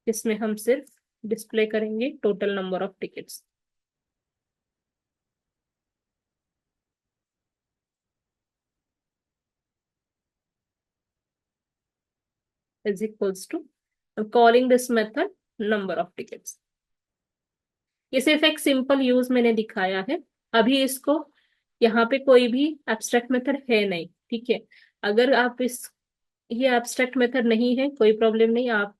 जिसमें हम सिर्फ डिस्प्ले करेंगे total number of tickets is equals to, I'm calling this method number of tickets। ये सिर्फ एक सिंपल यूज मैंने दिखाया है। अभी इसको यहाँ पे कोई भी एब्स्ट्रैक्ट मेथड है नहीं, ठीक है। अगर आप इस ये एब्स्ट्रैक्ट मेथड नहीं है कोई प्रॉब्लम नहीं, आप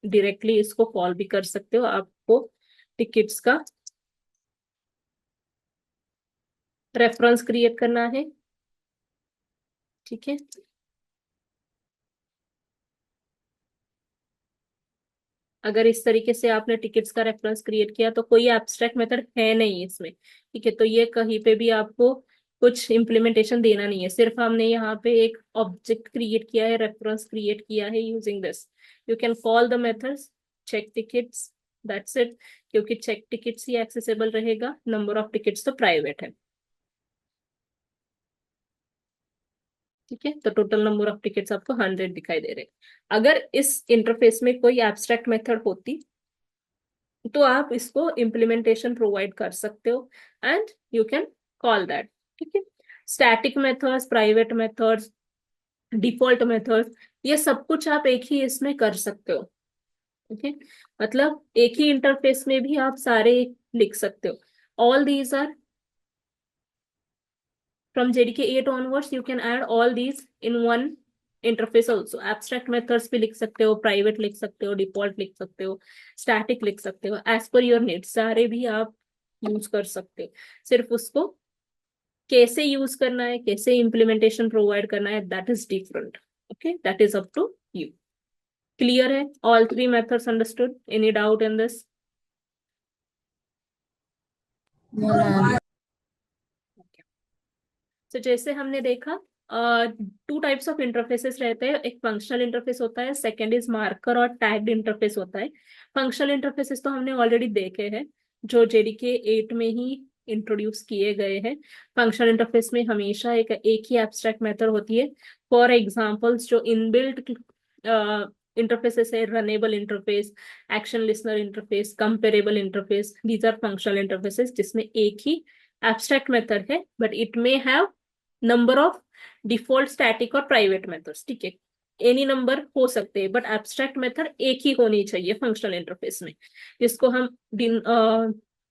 डायरेक्टली इसको कॉल भी कर सकते हो। आपको टिकट्स का रेफरेंस क्रिएट करना है, ठीक है। अगर इस तरीके से आपने टिकट्स का रेफरेंस क्रिएट किया तो कोई एब्स्ट्रैक्ट मेथड है नहीं इसमें, ठीक है। तो ये कहीं पे भी आपको कुछ इम्प्लीमेंटेशन देना नहीं है, सिर्फ हमने यहाँ पे एक ऑब्जेक्ट क्रिएट किया है, रेफरेंस क्रिएट किया है using this. You can call the methods check tickets, that's it. क्योंकि चेक टिकट्स ही एक्सेसिबल रहेगा, नंबर ऑफ टिकट्स तो प्राइवेट है, ठीक है। तो टोटल नंबर ऑफ टिकट्स आपको 100 दिखाई दे रहे हैं। अगर इस इंटरफेस में कोई एब्स्ट्रैक्ट मेथड होती तो आप इसको इम्प्लीमेंटेशन प्रोवाइड कर सकते हो and you can call that, ठीक है। Static methods, private methods, default methods, ये सब कुछ आप एक ही इसमें कर सकते हो, ठीक है। मतलब एक ही इंटरफेस में भी आप सारे लिख सकते हो। All these are from JDK 8 onwards you can add all these in one interface also। abstract methods भी लिख सकते हो, private लिख सकते हो, default लिख सकते हो, static लिख सकते हो, as per your needs सारे भी आप यूज कर सकते हो। सिर्फ उसको कैसे यूज करना है, कैसे इम्प्लीमेंटेशन प्रोवाइड करना है, that is different, okay, that is up to you. Clear है? All three methods understood? Any doubt in this? तो जैसे हमने देखा टू टाइप्स ऑफ इंटरफेसेस रहते हैं, एक फंक्शनल इंटरफेस होता है, सेकंड इज मार्कर और टैग्ड इंटरफेस होता है। फंक्शनल इंटरफेसेस तो हमने ऑलरेडी देखे हैं, जो जेडीके 8 में ही इंट्रोड्यूस किए गए हैं। फंक्शनल इंटरफेस में हमेशा एक ही एब्स्ट्रैक्ट मेथड होती है। फॉर एग्जांपल्स जो इनबिल्ट इंटरफेसेस है, runnable interface, action listener interface, comparable interface, these are functional interfaces जिसमें एक ही एब्स्ट्रैक्ट मेथड है but it may have number of default static और प्राइवेट मेथड्स, ठीक है। एनी नंबर हो सकते हैं बट एब्स्ट्रैक्ट मेथड एक ही होनी चाहिए फंक्शनल इंटरफेस में, जिसको हम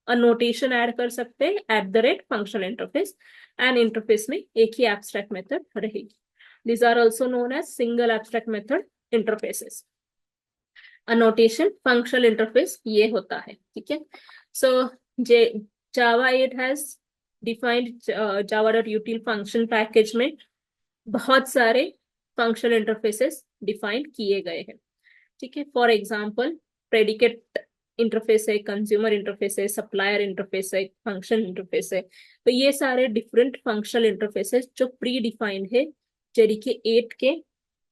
नोटेशन ऐड कर सकते हैं @ फंक्शनल इंटरफेस, एंड इंटरफेस में एक ही एब्स्ट्रैक्ट मेथड रहेगी। These are also known as single abstract method interfaces। annotation functional interface ये होता है, ठीक है। so Java 8 has defined java.util function package में बहुत सारे फंक्शनल इंटरफेसेस डिफाइन किए गए हैं, ठीक है। फॉर एग्जांपल प्रेडिकेट इंटरफेस है, कंज्यूमर इंटरफेस है, सप्लायर इंटरफेस है, फंक्शन इंटरफेस है। तो ये सारे डिफरेंट फंक्शनल इंटरफेसेस जो प्री डिफाइंड है जेडीके 8 के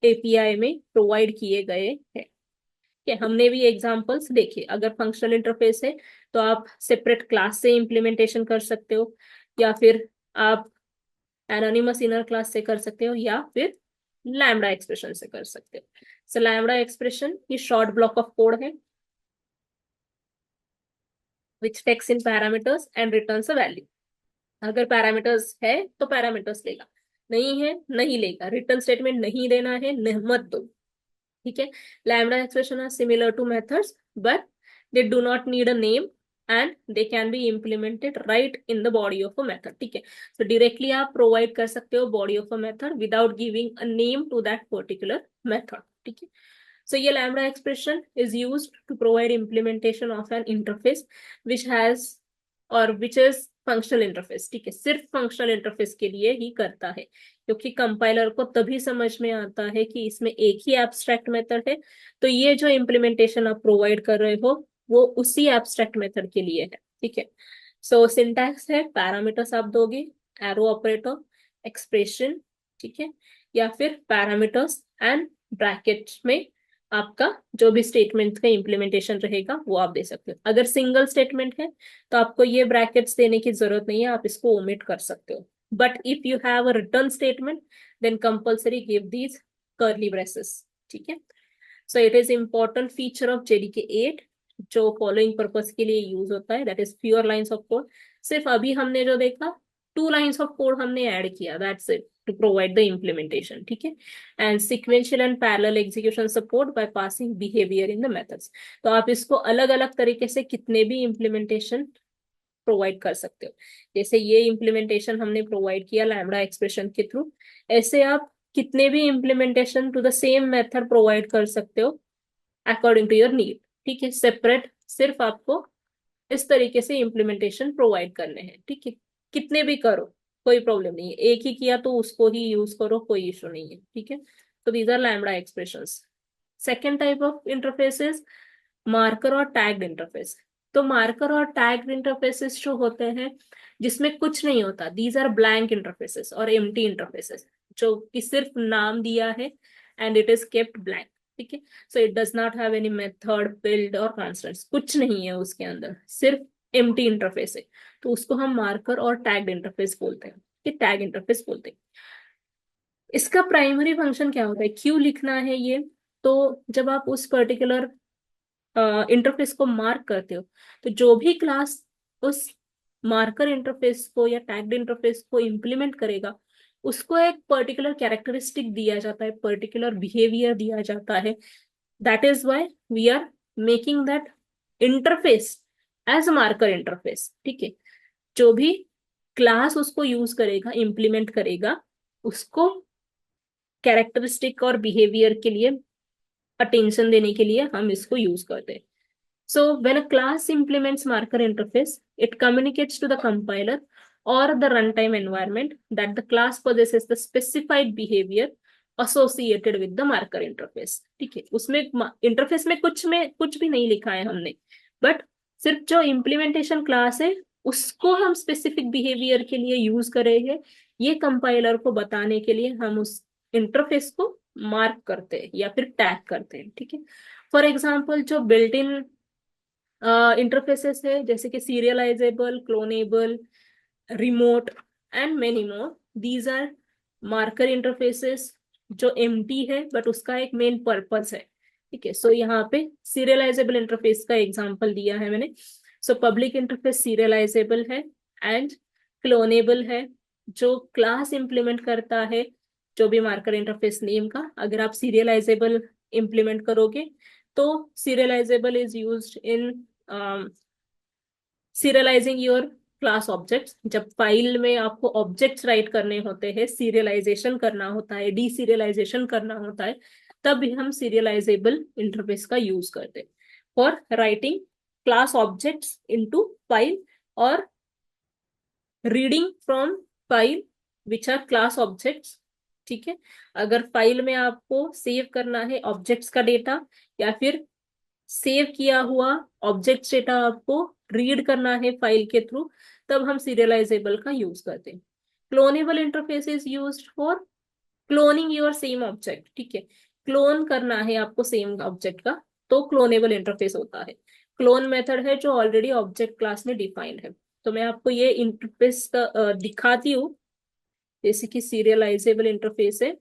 एपीआई में प्रोवाइड किए गए हैं, कि हमने भी एग्जांपल्स देखे। अगर फंक्शनल इंटरफेस है तो आप सेपरेट क्लास से इम्प्लीमेंटेशन कर सकते हो, या फिर आप एनोनिमस इनर क्लास से कर सकते हो, या फिर लैम्डा एक्सप्रेशन से कर सकते हो। सो लैम्डा एक्सप्रेशन ये शॉर्ट ब्लॉक ऑफ कोड है which takes in parameters and returns a value. अगर पैरामीटर्स है तो पैरामीटर्स लेगा, नहीं है नहीं लेगा, रिटर्न स्टेटमेंट नहीं देना है मत दो, ठीक है। Lambda expression are similar to methods but they do not need a name and they can be implemented right in the body of a method, ठीक है। तो डायरेक्टली आप प्रोवाइड कर सकते हो body of a method without giving a name to that particular method, ठीक है। So ये lambda expression is used to provide implementation of an interface which has or which is functional interface, ठीक है। सिर्फ functional interface के लिए ही करता है, क्योंकि कंपाइलर को तभी समझ में आता है कि इसमें एक ही abstract method है, तो ये जो implementation आप प्रोवाइड कर रहे हो वो उसी abstract method के लिए है, ठीक है। सो सिंटैक्स है, पैरामीटर्स आप दोगे, एरो ऑपरेटर, एक्सप्रेशन, ठीक है, या फिर पैरामीटर्स एंड ब्रैकेट में आपका जो भी स्टेटमेंट का इम्प्लीमेंटेशन रहेगा वो आप दे सकते हो। अगर सिंगल स्टेटमेंट है तो आपको ये ब्रैकेट्स देने की जरूरत नहीं है, आप इसको ओमिट कर सकते हो। But if you have a return statement then compulsory give these curly braces, ठीक है। So it is important feature of JDK 8 जो फॉलोइंग पर्पस के लिए यूज होता है, that is fewer lines of code. सिर्फ अभी हमने जो देखा 2 लाइंस ऑफ कोड हमने ऐड किया, that's it, to provide the implementation, ठीक है। And sequential and parallel execution support by passing behaviour in the methods. तो आप इसको अलग अलग तरीके से कितने भी इम्प्लीमेंटेशन प्रोवाइड कर सकते हो। जैसे ये इम्प्लीमेंटेशन हमने प्रोवाइड किया लैम्बडा एक्सप्रेशन के थ्रू, ऐसे आप कितने भी implementation to the same method provide कर सकते हो अकॉर्डिंग टू योर नीड, ठीक है। सेपरेट सिर्फ आपको इस तरीके से इम्प्लीमेंटेशन प्रोवाइड करने हैं, ठीक है। कितने भी करो कोई प्रॉब्लम नहीं है, एक ही किया तो उसको ही यूज करो, कोई इशू नहीं है, ठीक है। तो these are lambda expressions. Second type of interfaces marker और टैग्ड इंटरफेस। तो मार्कर और टैग्ड इंटरफेसेस जो होते हैं जिसमें कुछ नहीं होता, दीज आर ब्लैंक इंटरफेसेस और एम्प्टी इंटरफेसेस, जो कि सिर्फ नाम दिया है and it is kept blank, ठीक है। So it does not have any method, build और कॉन्स्टेंट्स, कुछ नहीं है उसके अंदर, सिर्फ एम्प्टी इंटरफेस है, तो उसको हम मार्कर और टैग्ड इंटरफेस बोलते हैं, कि टैग इंटरफेस बोलते हैं। इसका प्राइमरी फंक्शन क्या होता है, क्यों लिखना है ये, तो जब आप उस पर्टिकुलर इंटरफेस को मार्क करते हो तो जो भी क्लास उस मार्कर इंटरफेस को या टैग्ड इंटरफेस को इम्प्लीमेंट करेगा उसको एक पर्टिकुलर कैरेक्टरिस्टिक दिया जाता है, पर्टिकुलर बिहेवियर दिया जाता है। That is why we are making that interface as marker interface, ठीक है। जो भी क्लास उसको यूज करेगा, इम्प्लीमेंट करेगा, उसको कैरेक्टरिस्टिक और बिहेवियर के लिए अटेंशन देने के लिए हम इसको यूज करते हैं। So when a class implements marker interface, it communicates to the compiler or the runtime environment that the class possesses the specified behavior associated with the marker interface, ठीक है। उसमें इंटरफेस में कुछ भी नहीं लिखा है हमने, बट सिर्फ जो इम्प्लीमेंटेशन क्लास है उसको हम स्पेसिफिक बिहेवियर के लिए यूज कर रहे हैं, ये कंपाइलर को बताने के लिए हम उस इंटरफेस को मार्क करते हैं या फिर टैग करते हैं, ठीक है। फॉर एग्जाम्पल जो बिल्ट इन इंटरफेसेस है जैसे कि serializable, cloneable, remote and many more, these are marker interfaces जो एम्प्टी है बट उसका एक मेन पर्पस है, ठीक है। सो यहाँ पे सीरियलाइजेबल इंटरफेस का एग्जांपल दिया है मैंने। सो पब्लिक इंटरफेस सीरियलाइजेबल है एंड क्लोनेबल है, जो क्लास इंप्लीमेंट करता है जो भी मार्कर इंटरफेस नेम का, अगर आप सीरियलाइजेबल इंप्लीमेंट करोगे तो serializable is used in serializing your class objects. जब फाइल में आपको ऑब्जेक्ट्स राइट करने होते हैं, सीरियलाइजेशन करना होता है, डीसीरियलाइजेशन करना होता है, तब हम सीरियलाइजेबल इंटरफेस का यूज करते हैं for writing class objects into file और reading from file which are class objects, ठीक है। अगर फाइल में आपको सेव करना है ऑब्जेक्ट्स का डेटा या फिर सेव किया हुआ ऑब्जेक्ट डेटा आपको रीड करना है फाइल के थ्रू, तब हम सीरियलाइजेबल का यूज करते हैं। Clonable interface is used for cloning your same object, ठीक है। क्लोन करना है आपको सेम ऑब्जेक्ट का तो क्लोनेबल इंटरफेस होता है। क्लोन मेथड है जो ऑलरेडी ऑब्जेक्ट क्लास में डिफाइंड है। तो मैं आपको ये इंटरफेस दिखाती हूँ, जैसे कि सीरियलाइजेबल इंटरफेस है,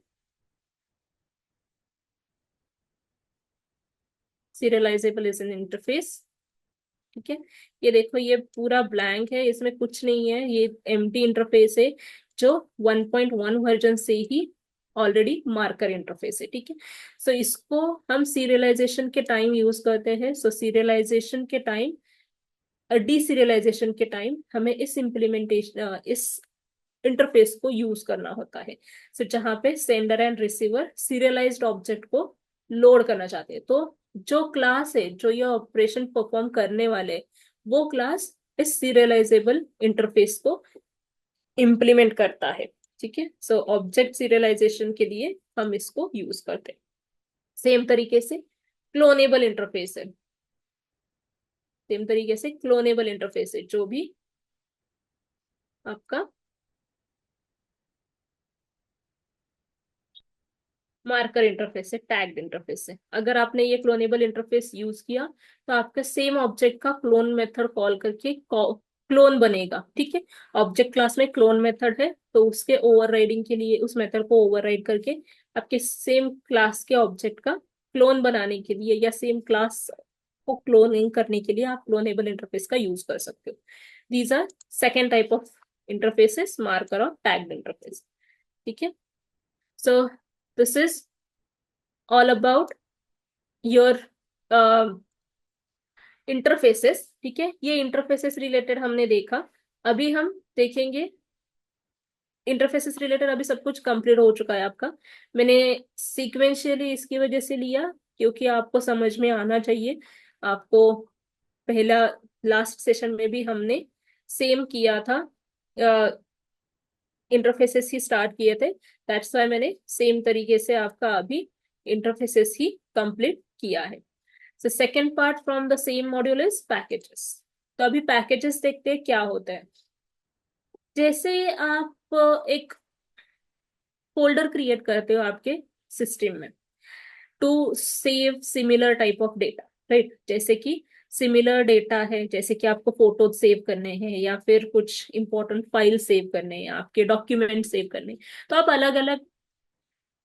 सीरियलाइजेबल इज एन इंटरफेस, ठीक है। ये देखो ये पूरा ब्लैंक है, इसमें कुछ नहीं है, ये एम्प्टी इंटरफेस है जो 1.1 वर्जन से ही ऑलरेडी मार्कर इंटरफेस है, ठीक है। सो इसको हम सीरियलाइजेशन के टाइम यूज करते हैं। सो सीरियलाइजेशन के टाइम डीसीरियलाइजेशन के टाइम हमें इस इंटरफेस को यूज करना होता है। सो जहां पे sender and receiver serialised object को लोड करना चाहते हैं, तो जो क्लास है जो ये ऑपरेशन परफॉर्म करने वाले वो क्लास इस सीरियलाइजेबल इंटरफेस को इम्प्लीमेंट करता है। ठीक है, सो ऑब्जेक्ट सीरियलाइजेशन के लिए हम इसको यूज करते हैं। सेम तरीके से क्लोनेबल इंटरफेस है, सेम तरीके से क्लोनेबल इंटरफेस है जो भी आपका मार्कर इंटरफेस है, टैग्ड इंटरफेस है। अगर आपने ये क्लोनेबल इंटरफेस यूज किया तो आपका सेम ऑब्जेक्ट का क्लोन मेथड कॉल करके क्लोन बनेगा। ठीक है, ऑब्जेक्ट क्लास में क्लोन मेथड है तो उसके ओवरराइडिंग के लिए उस मेथड को ओवरराइड करके आपके सेम क्लास के ऑब्जेक्ट का क्लोन बनाने के लिए या सेम क्लास को क्लोनिंग करने के लिए आप क्लोनेबल इंटरफेस का यूज कर सकते हो। These are second type of interfaces, marker और टैग्ड इंटरफेस। ठीक है, so this is all about your interfaces. ठीक है, ये इंटरफेसेस रिलेटेड हमने देखा। अभी हम देखेंगे इंटरफेसेस रिलेटेड, अभी सब कुछ कंप्लीट हो चुका है आपका। मैंने सीक्वेंशियली इसकी वजह से लिया क्योंकि आपको समझ में आना चाहिए। आपको पहला लास्ट सेशन में भी हमने सेम किया था, इंटरफेसेस ही स्टार्ट किए थे, दैट्स वाई मैंने सेम तरीके से आपका अभी इंटरफेसेस ही कंप्लीट किया है। So second part from the same module is packages. तो अभी पैकेजेस देखते हैं क्या होता है। जैसे आप एक फोल्डर क्रिएट करते हो आपके सिस्टम में to save similar type of data, right. जैसे कि सिमिलर डेटा है, जैसे कि आपको फोटो सेव करने हैं या फिर कुछ इंपॉर्टेंट फाइल सेव करने हैं, आपके डॉक्यूमेंट सेव करने हैं, तो आप अलग अलग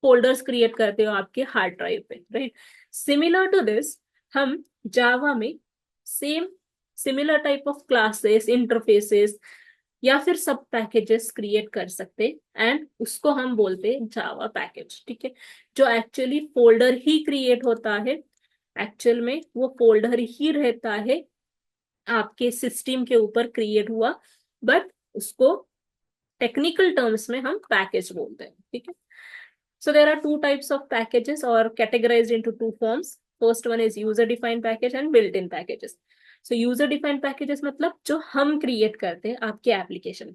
फोल्डर्स क्रिएट करते हो आपके हार्ड ड्राइव पे, राइट। सिमिलर टू दिस हम जावा में same similar type of classes, interfaces या फिर सब पैकेजेस क्रिएट कर सकते एंड उसको हम बोलते हैं जावा पैकेज। ठीक है, जो एक्चुअली फोल्डर ही क्रिएट होता है, एक्चुअल में वो फोल्डर ही रहता है आपके सिस्टम के ऊपर क्रिएट हुआ, बट उसको टेक्निकल टर्म्स में हम पैकेज बोलते हैं। ठीक है, so there are two types of packages or categorized into two forms. First one is user defined package and built in packages. So user defined packages मतलब जो हम क्रिएट करते हैं आपके एप्लीकेशन,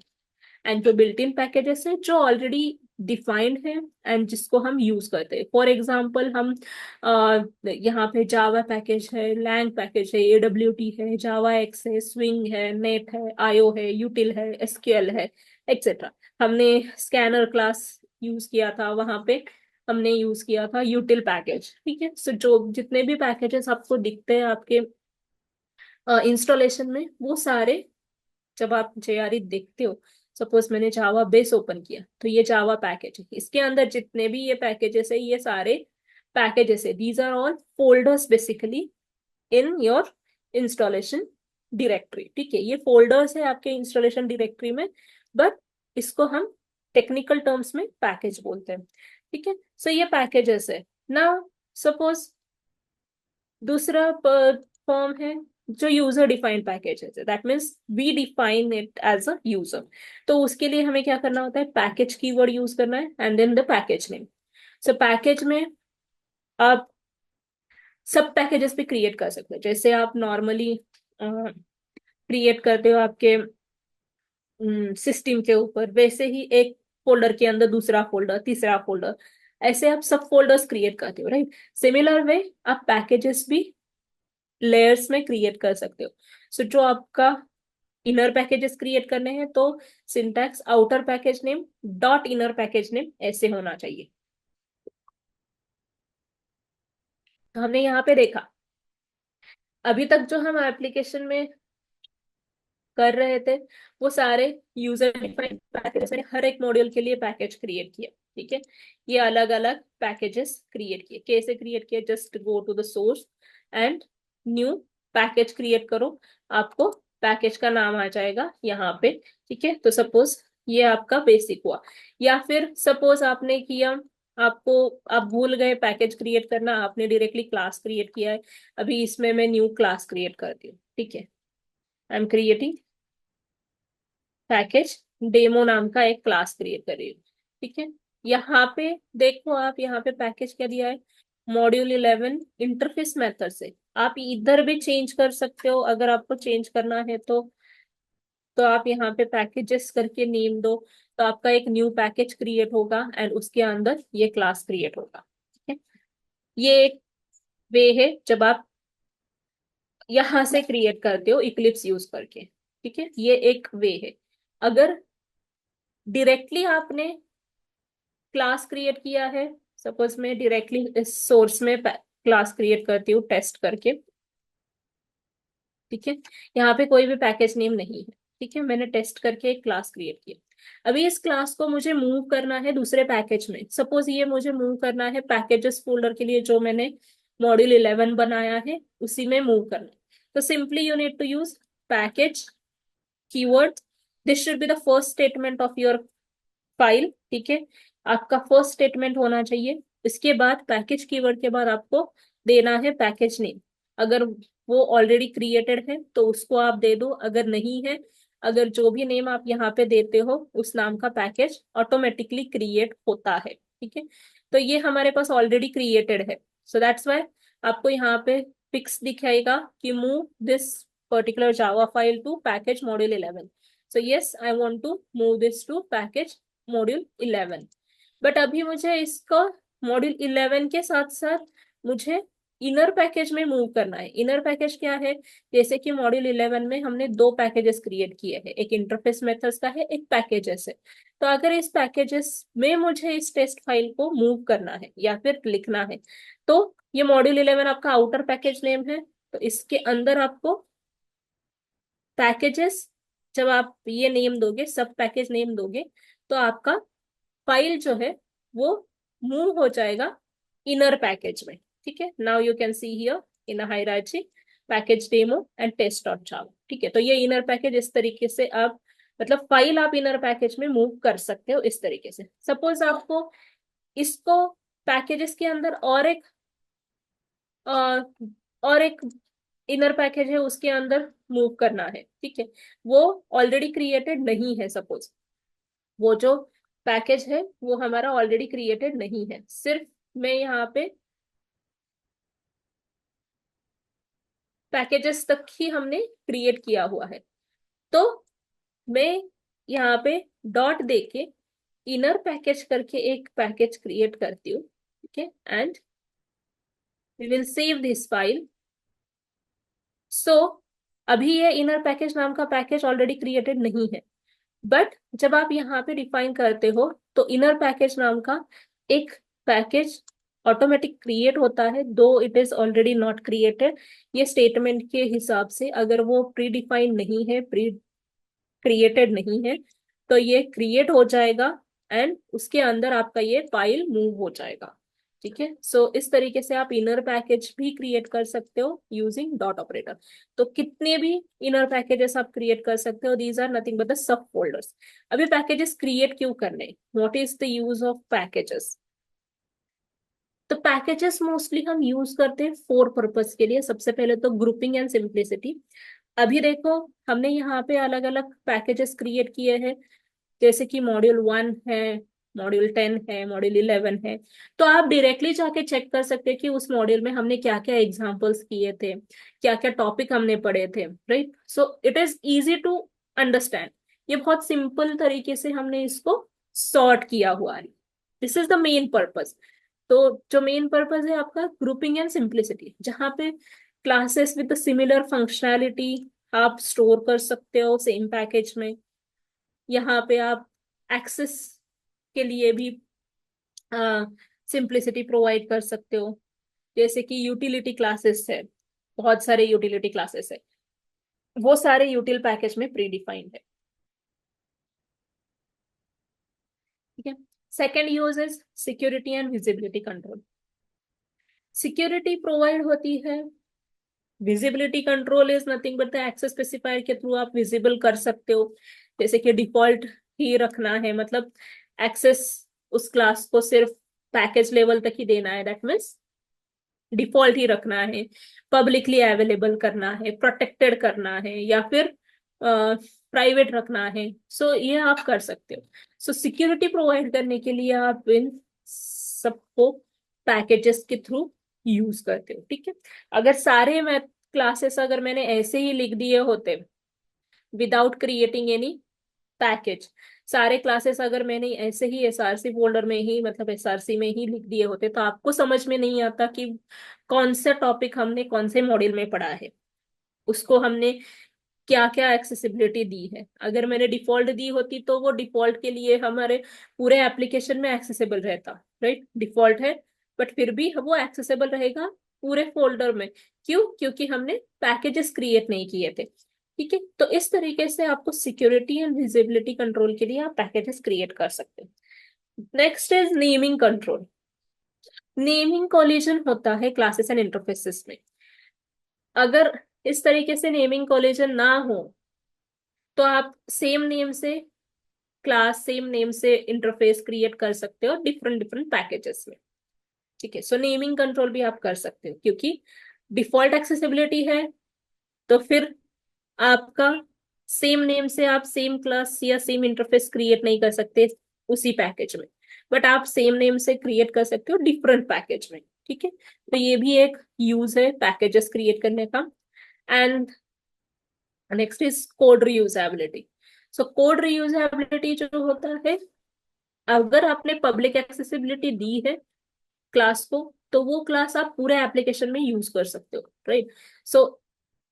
एंड जो बिल्ट इन पैकेजेस है जो already defined है एंड जिसको हम यूज करते हैं। फॉर एग्जांपल हम यहाँ पे जावा पैकेज है, लैंग पैकेज है, एडब्ल्यूटी है, जावा एक्स है, स्विंग है, नेट है, आईओ है, यूटिल है, एसक्यूएल है, एक्सेट्रा। हमने स्कैनर क्लास यूज किया था, वहां पे हमने यूज किया था यूटिल पैकेज। ठीक है, सो जो जितने भी पैकेजेस आपको दिखते हैं आपके इंस्टॉलेशन में, वो सारे जब आप जेआरई देखते हो, सपोज मैंने जावा बेस ओपन किया तो ये जावा पैकेज है, इसके अंदर जितने भी ये पैकेजेस है ये सारे पैकेजेस है, these are all folders basically in your installation directory. ठीक है, ये फोल्डर्स है आपके इंस्टॉलेशन डायरेक्टरी में, बट इसको हम टेक्निकल टर्म्स में पैकेज बोलते हैं। ठीक है, सो ये पैकेजेस है। नाउ सपोज दूसरा फॉर्म है जो यूजर डिफाइंड पैकेज है, that means we define it as a user. तो उसके लिए हमें क्या करना होता है, पैकेज कीवर्ड यूज करना है and then the package name. So package में आप सब पैकेजेस भी क्रिएट कर सकते हो, जैसे आप नॉर्मली क्रिएट करते हो आपके सिस्टम के ऊपर, वैसे ही एक फोल्डर के अंदर दूसरा फोल्डर, तीसरा फोल्डर, ऐसे आप सब फोल्डर्स क्रिएट करते हो, राइट। सिमिलर वे आप पैकेजेस भी लेयर्स में क्रिएट कर सकते हो। सो जो आपका इनर पैकेजेस क्रिएट करने हैं तो syntax outer package name dot inner package name ऐसे होना चाहिए। तो हमने यहाँ पे देखा अभी तक जो हम एप्लीकेशन में कर रहे थे वो सारे यूजर डिफाइंड पैकेज, हर एक मॉड्यूल के लिए पैकेज क्रिएट किया। ठीक है, ये अलग अलग पैकेजेस क्रिएट किए, कैसे क्रिएट किए, just go to the source and new package create करो, आपको पैकेज का नाम आ जाएगा यहाँ पे। ठीक है, तो सपोज ये आपका बेसिक हुआ, या फिर सपोज आपने किया, आपको आप भूल गए पैकेज क्रिएट करना, आपने डायरेक्टली क्लास क्रिएट किया है, अभी इसमें मैं न्यू क्लास क्रिएट करती हूँ। ठीक है, I am creating package demo नाम का एक क्लास क्रिएट कर रही हूँ। ठीक है, यहाँ पे देखो आप, यहाँ पे पैकेज क्या दिया है, मॉड्यूल 11 इंटरफेस मेथड से। आप इधर भी चेंज कर सकते हो अगर आपको चेंज करना है तो आप यहाँ पे पैकेजेस करके नेम दो, तो आपका एक न्यू पैकेज क्रिएट होगा एंड उसके अंदर ये क्लास क्रिएट होगा। ठीक है, ये एक वे है जब आप यहाँ से क्रिएट करते हो इक्लिप्स यूज करके। ठीक है, ये एक वे है। अगर डायरेक्टली आपने क्लास क्रिएट किया है, सपोज मैं डायरेक्टली इस सोर्स में क्लास क्रिएट करती हूँ टेस्ट करके। ठीक है, यहाँ पे कोई भी पैकेज नेम नहीं है। ठीक है, मैंने टेस्ट करके एक क्लास क्रिएट किया। अभी इस क्लास को मुझे मूव करना है दूसरे पैकेज में। सपोज ये मुझे मूव करना है पैकेजेस फोल्डर के लिए, जो मैंने मॉड्यूल 11 बनाया है उसी में मूव करना है। तो simply you need to use package keyword. This should be the first statement of your file. ठीक है, आपका फर्स्ट स्टेटमेंट होना चाहिए। इसके बाद पैकेज कीवर्ड के बाद आपको देना है पैकेज नेम। अगर वो ऑलरेडी क्रिएटेड है तो उसको आप दे दो, अगर नहीं है, अगर जो भी नेम आप यहाँ पे देते हो उस नाम का पैकेज ऑटोमेटिकली क्रिएट होता है। ठीक है, तो ये हमारे पास ऑलरेडी क्रिएटेड है, सो दैट्स वाई आपको यहाँ पे फिक्स दिखाएगा कि move this particular Java file to package module 11। so yes, I want to move this to package module 11। But अभी मुझे इसको मॉड्यूल 11 के साथ साथ मुझे इनर पैकेज में मूव करना है। इनर पैकेज क्या है, जैसे कि मॉड्यूल 11 में हमने दो पैकेजेस क्रिएट किए हैं, एक इंटरफेस मेथड्स का है, एक पैकेजेस है। तो अगर इस पैकेजेस में मुझे इस टेस्ट फाइल को मूव करना है या फिर लिखना है, तो ये मॉड्यूल 11 आपका आउटर पैकेज नेम है। तो इसके अंदर आपको पैकेजेस, जब आप ये नेम दोगे, सब पैकेज नेम दोगे, तो आपका फाइल जो है वो मूव हो जाएगा इनर पैकेज में। ठीक है, now you can see here in hierarchy package demo and test dot Java. ठीक है, तो ये इनर पैकेज इस तरीके से आप, मतलब फाइल आप इनर पैकेज में मूव कर सकते हो इस तरीके से। सपोज आपको इसको पैकेजेस के अंदर अ, और एक इनर पैकेज है उसके अंदर मूव करना है। ठीक है, वो ऑलरेडी क्रिएटेड नहीं है। सपोज वो जो पैकेज है वो हमारा ऑलरेडी क्रिएटेड नहीं है, सिर्फ मैं यहाँ पे पैकेजेस तक ही हमने क्रिएट किया हुआ है। तो मैं यहाँ पे डॉट देके इनर पैकेज करके एक पैकेज क्रिएट करती हूँ। ठीक है, and we will save this file. So अभी ये इनर पैकेज नाम का पैकेज ऑलरेडी क्रिएटेड नहीं है, बट जब आप यहाँ पे डिफाइन करते हो तो इनर पैकेज नाम का एक पैकेज ऑटोमेटिक क्रिएट होता है, दो it is already not created. ये स्टेटमेंट के हिसाब से अगर वो प्री डिफाइंड नहीं है, प्री क्रिएटेड नहीं है, तो ये क्रिएट हो जाएगा एंड उसके अंदर आपका ये फाइल मूव हो जाएगा। ठीक है, सो इस तरीके से आप इनर पैकेज भी क्रिएट कर सकते हो यूजिंग डॉट ऑपरेटर। तो कितने भी इनर पैकेजेस आप क्रिएट कर सकते हो, these are nothing but the sub folders. अभी पैकेजेस क्रिएट क्यों करने, what is the use of packages? तो पैकेजेस मोस्टली हम यूज करते हैं फोर पर्पस के लिए। सबसे पहले तो ग्रुपिंग एंड सिंप्लिसिटी। अभी देखो हमने यहाँ पे अलग अलग पैकेजेस क्रिएट किए हैं, जैसे कि मॉड्यूल 1 है, मॉड्यूल 10 है, मॉड्यूल 11 है। तो आप डायरेक्टली जाके चेक कर सकते हैं कि उस मॉड्यूल में हमने क्या क्या एग्जाम्पल्स किए थे, क्या क्या टॉपिक हमने पढ़े थे, right? So it is easy to understand. ये बहुत सिंपल तरीके से हमने इसको सॉर्ट किया हुआ है। This is the main purpose. तो जो मेन पर्पस है आपका ग्रुपिंग एंड सिंप्लिसिटी, जहाँ पे क्लासेस विद सिमिलर फंक्शनैलिटी आप स्टोर कर सकते हो सेम पैकेज में। यहाँ पे आप एक्सेस के लिए भी सिंप्लिसिटी प्रोवाइड कर सकते हो, जैसे कि यूटिलिटी क्लासेस है, बहुत सारे यूटिलिटी क्लासेस है, वो सारे यूटिल पैकेज में प्री डिफाइंड है। ठीक है, second use is security and visibility control. Security provide होती है, visibility control is nothing but the access specifier के थ्रू आप विजिबल कर सकते हो, जैसे कि डिफॉल्ट ही रखना है, मतलब एक्सेस उस क्लास को सिर्फ पैकेज लेवल तक ही देना है, दैट मीन्स डिफॉल्ट ही रखना है, पब्लिकली अवेलेबल करना है, प्रोटेक्टेड करना है, या फिर प्राइवेट रखना है, सो ये आप कर सकते हो। सो सिक्योरिटी प्रोवाइड करने के लिए आप इन सबको पैकेजेस के थ्रू यूज करते हो, ठीक है। अगर सारे मैं क्लासेस अगर मैंने ऐसे ही लिख दिए होते विदाउट क्रिएटिंग एनी पैकेज, सारे क्लासेस अगर मैंने ऐसे ही एसआरसी फोल्डर में ही मतलब एसआरसी में ही लिख दिए होते तो आपको समझ में नहीं आता कि कौन सा टॉपिक हमने कौन से मॉड्यूल में पढ़ा है, उसको हमने क्या क्या एक्सेसिबिलिटी दी है। अगर मैंने डिफॉल्ट दी होती तो वो डिफॉल्ट के लिए हमारे पूरे एप्लीकेशन में एक्सेसिबल रहता, राइट। डिफॉल्ट है बट फिर भी वो एक्सेसिबल रहेगा पूरे फोल्डर में। क्यों? क्योंकि हमने पैकेजेस क्रिएट नहीं किए थे, ठीक है। तो इस तरीके से आपको सिक्योरिटी एंड विजिबिलिटी कंट्रोल के लिए आप पैकेजेस क्रिएट कर सकते हैं। Next is naming control. Naming collision होता है क्लासेस एंड इंटरफेसेस में। अगर इस तरीके से नेमिंग कोलिजन ना हो तो आप सेम नेम से क्लास, सेम नेम से इंटरफेस क्रिएट कर सकते हो डिफरेंट डिफरेंट पैकेजेस में, ठीक है। सो नेमिंग कंट्रोल भी आप कर सकते हो क्योंकि डिफॉल्ट एक्सेसिबिलिटी है तो फिर आपका सेम नेम से आप सेम क्लास या सेम इंटरफेस क्रिएट नहीं कर सकते उसी पैकेज में, बट आप सेम नेम से क्रिएट कर सकते हो डिफरेंट पैकेज में, ठीक है। तो ये भी एक यूज है पैकेजेस क्रिएट करने का। And next is code reusability. So code reusability जो होता है, अगर आपने पब्लिक एक्सेसिबिलिटी दी है क्लास को तो वो क्लास आप पूरे एप्लीकेशन में यूज कर सकते हो, राइट। सो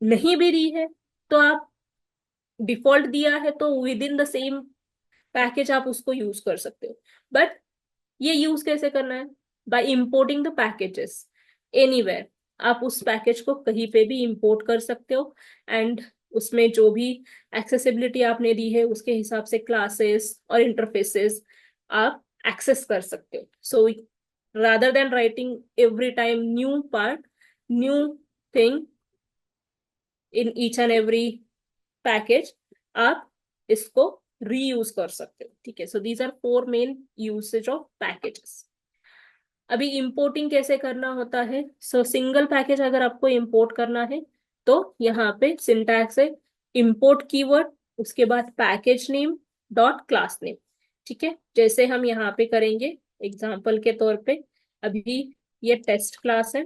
नहीं भी दी है तो आप डिफॉल्ट दिया है तो with in the same package आप उसको यूज कर सकते हो। बट ये यूज कैसे करना है? By importing the packages anywhere. आप उस पैकेज को कहीं पे भी इंपोर्ट कर सकते हो एंड उसमें जो भी एक्सेसिबिलिटी आपने दी है उसके हिसाब से क्लासेस और इंटरफेसेस आप एक्सेस कर सकते हो। सो rather than writing every time new part, new thing in each and every package, आप इसको रीयूज कर सकते हो, ठीक है। So these are four main usage of packages. अभी इंपोर्टिंग कैसे करना होता है? सो सिंगल पैकेज अगर आपको इंपोर्ट करना है तो यहाँ पे सिंटैक्स है इंपोर्ट कीवर्ड, उसके बाद package name dot class name, ठीक है। जैसे हम यहाँ पे करेंगे एग्जाम्पल के तौर पे, अभी ये टेस्ट क्लास है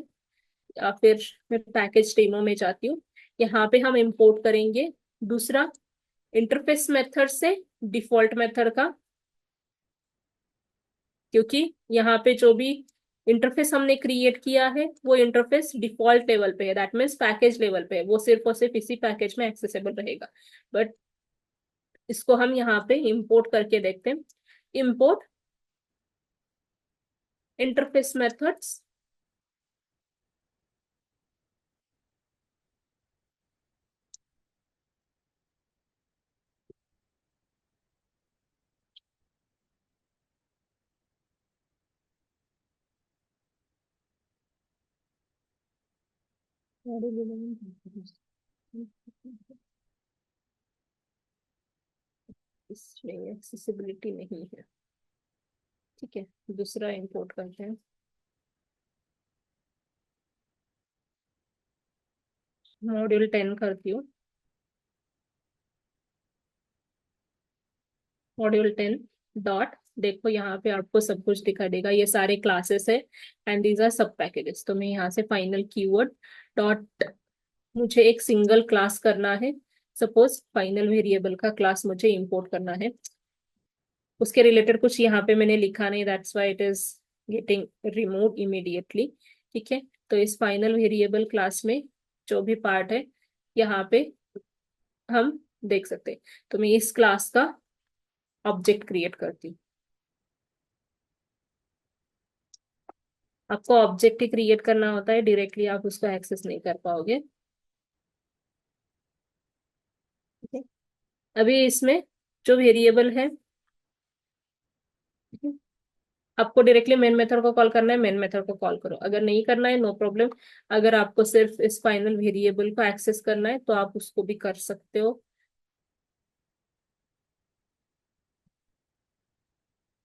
या फिर मैं पैकेज डेमो में जाती हूँ। यहाँ पे हम इंपोर्ट करेंगे दूसरा इंटरफेस मेथड से डिफॉल्ट मेथड का, क्योंकि यहाँ पे जो भी इंटरफेस हमने क्रिएट किया है वो इंटरफेस डिफॉल्ट लेवल पे है, दैट मीन्स पैकेज लेवल पे है, वो सिर्फ और सिर्फ इसी पैकेज में एक्सेसिबल रहेगा। बट इसको हम यहाँ पे इंपोर्ट करके देखते हैं। इंपोर्ट इंटरफेस मेथड्स, इसमें एक्सेसिबिलिटी नहीं है, ठीक है। दूसरा इंपोर्ट करते हैं, मॉड्यूल 10 करती हूँ। मॉड्यूल 10 डॉट, देखो यहाँ पे आपको सब कुछ दिखा देगा, ये सारे क्लासेस है एंड दीज आर सब पैकेजेस। तो मैं यहाँ से फाइनल कीवर्ड डॉट, मुझे एक सिंगल क्लास करना है, सपोज फाइनल वेरिएबल का क्लास मुझे इंपोर्ट करना है, उसके रिलेटेड कुछ यहाँ पे मैंने लिखा नहीं, that's why it is getting remove immediately, ठीक है। तो इस फाइनल वेरिएबल क्लास में जो भी पार्ट है यहाँ पे हम देख सकते हैं। तो मैं इस क्लास का ऑब्जेक्ट क्रिएट करती हूँ। आपको ऑब्जेक्ट ही क्रिएट करना होता है, डायरेक्टली आप उसको एक्सेस नहीं कर पाओगे, ठीक है। अभी इसमें जो वेरिएबल है, आपको डायरेक्टली मेन मेथड को कॉल करना है, मेन मेथड को कॉल करो, अगर नहीं करना है नो प्रॉब्लम। अगर आपको सिर्फ इस फाइनल वेरिएबल को एक्सेस करना है तो आप उसको भी कर सकते हो,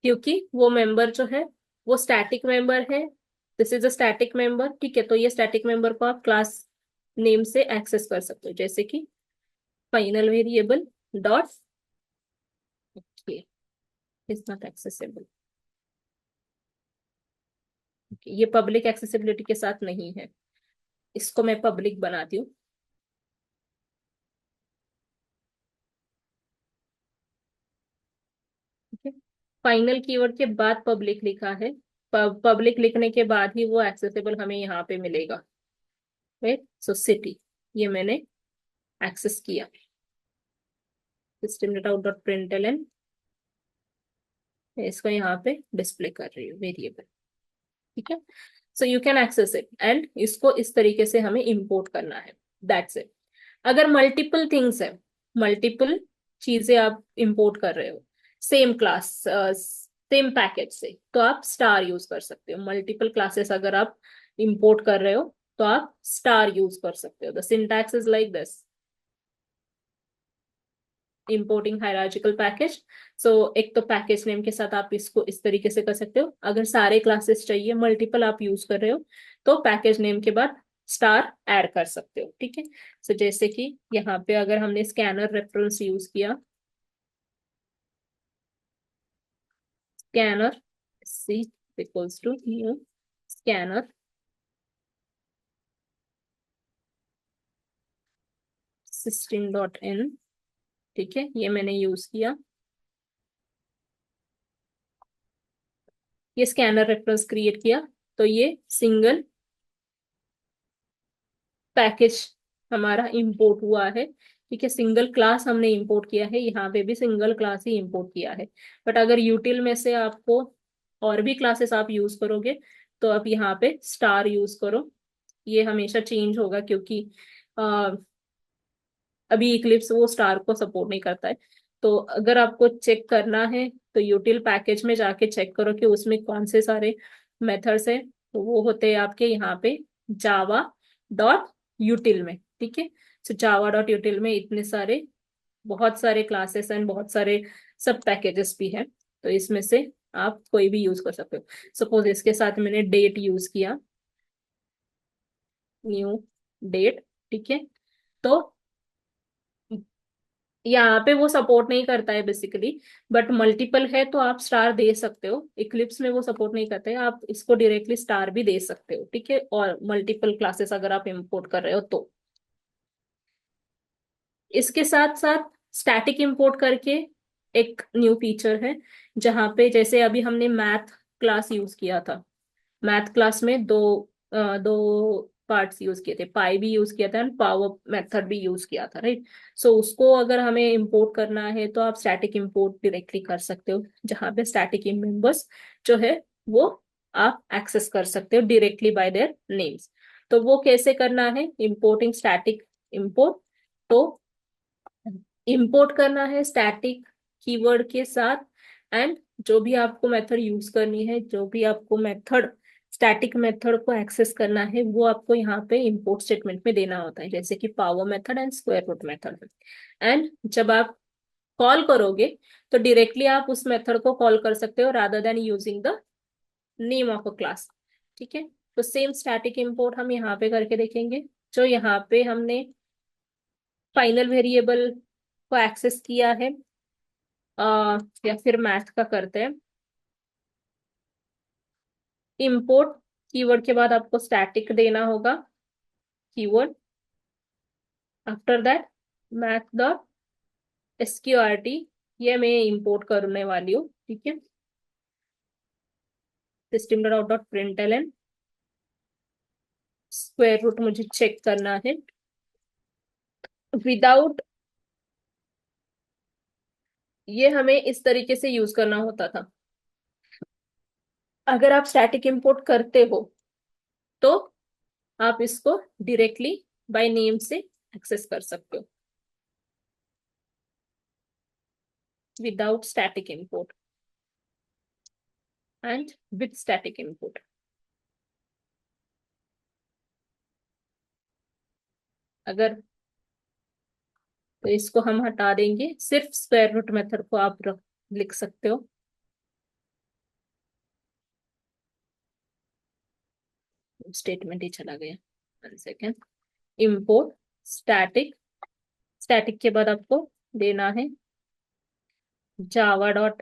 क्योंकि वो मेंबर जो है वो स्टैटिक मेंबर है। This is a static member, ठीक है। तो ये स्टैटिक मेंबर को आप क्लास नेम से एक्सेस कर सकते हो, जैसे कि final variable dot okay is not accessible. ये पब्लिक एक्सेसिबिलिटी के साथ नहीं है, इसको मैं पब्लिक बनाती हूँ। फाइनल कीवर्ड के बाद पब्लिक लिखा है, पब्लिक लिखने के बाद ही वो एक्सेसिबल हमें यहाँ पे मिलेगा। राइट, सो सिटी ये मैंने एक्सेस किया। System dot out dot println, मैं इसको यहाँ पे डिस्प्ले कर रही हूँ वेरिएबल। ठीक है, so you can access it and इसको इस तरीके से हमें इंपोर्ट करना है, दैट्स इट। अगर मल्टीपल थिंग्स है, मल्टीपल चीजें आप इंपोर्ट कर रहे हो सेम क्लास सेम पैकेज से, तो आप स्टार यूज कर सकते हो। मल्टीपल क्लासेस अगर आप इंपोर्ट कर रहे हो तो आप स्टार यूज कर सकते हो। The syntax is like this, importing hierarchical package. So एक तो पैकेज नेम के साथ आप इसको इस तरीके से कर सकते हो। अगर सारे क्लासेस चाहिए, मल्टीपल आप यूज कर रहे हो, तो पैकेज नेम के बाद स्टार ऐड कर सकते हो। ठीक है, सो जैसे कि यहाँ पे अगर हमने स्कैनर रेफरेंस यूज किया, scanner c equals to new scanner system dot in, ठीक है, ये मैंने यूज किया। ये स्कैनर रेफरेंस क्रिएट किया, तो ये सिंगल पैकेज हमारा इंपोर्ट हुआ है। ठीक है, सिंगल क्लास हमने इंपोर्ट किया है, यहाँ पे भी सिंगल क्लास ही इंपोर्ट किया है। बट अगर यूटिल में से आपको और भी क्लासेस आप यूज करोगे, तो आप यहाँ पे स्टार यूज करो। ये हमेशा चेंज होगा क्योंकि अभी इक्लिप्स वो स्टार को सपोर्ट नहीं करता है। तो अगर आपको चेक करना है तो यूटिल पैकेज में जाके चेक करो कि उसमें कौन से सारे मेथड्स है, तो वो होते हैं आपके यहाँ पे जावा डॉट यूटिल में। ठीक है, तो जावा डॉट यूटिल में इतने सारे बहुत सारे क्लासेस एंड बहुत सारे सब पैकेजेस भी हैं, तो इसमें से आप कोई भी यूज कर सकते हो। सपोज इसके साथ मैंने डेट यूज किया, न्यू डेट। ठीक है, तो यहाँ पे वो सपोर्ट नहीं करता है बेसिकली, बट मल्टीपल है तो आप स्टार दे सकते हो। इक्लिप्स में वो सपोर्ट नहीं करते हैं, आप इसको डायरेक्टली स्टार भी दे सकते हो। ठीक है, और मल्टीपल क्लासेस अगर आप इंपोर्ट कर रहे हो तो इसके साथ साथ स्टैटिक इंपोर्ट करके एक न्यू फीचर है, जहां पे जैसे अभी हमने मैथ क्लास यूज किया था, मैथ क्लास में दो पार्ट्स यूज किए थे, पाई भी यूज किया था एंड पावर मेथड भी यूज किया था। राइट, सो उसको अगर हमें इंपोर्ट करना है तो आप स्टैटिक इंपोर्ट डायरेक्टली कर सकते हो, जहां पे स्टैटिक मेंबर्स जो है वो आप एक्सेस कर सकते हो डायरेक्टली बाय देयर नेम्स। तो वो कैसे करना है, इंपोर्टिंग स्टैटिक इंपोर्ट। तो इंपोर्ट करना है स्टैटिक कीवर्ड के साथ, एंड जो भी आपको मेथड यूज करनी है, जो भी आपको मेथड स्टैटिक मेथड को एक्सेस करना है, वो आपको यहाँ पे इंपोर्ट स्टेटमेंट में देना होता है, जैसे कि power method and square root method. And जब आप कॉल करोगे तो डायरेक्टली आप उस मेथड को कॉल कर सकते हो rather than using the name of a class. ठीक है, तो सेम स्टैटिक इंपोर्ट हम यहाँ पे करके देखेंगे। जो यहाँ पे हमने फाइनल वेरिएबल को एक्सेस किया है, या फिर मैथ का करते हैं। इंपोर्ट कीवर्ड के बाद आपको स्टैटिक देना होगा keyword, after that math dot SQRT, ये मैं इंपोर्ट करने वाली हूँ। ठीक है, system dot out dot println, square root मुझे चेक करना है विदाउट, ये हमें इस तरीके से यूज करना होता था। अगर आप स्टैटिक इंपोर्ट करते हो तो आप इसको डायरेक्टली बाय नेम से एक्सेस कर सकते हो without static import and with static import. अगर तो इसको हम हटा देंगे, सिर्फ स्क्वायर रूट मेथड को आप लिख सकते हो। स्टेटमेंट ही चला गया, 1 सेकेंड। इंपोर्ट स्टैटिक स्टैटिक के बाद आपको देना है java.math.math.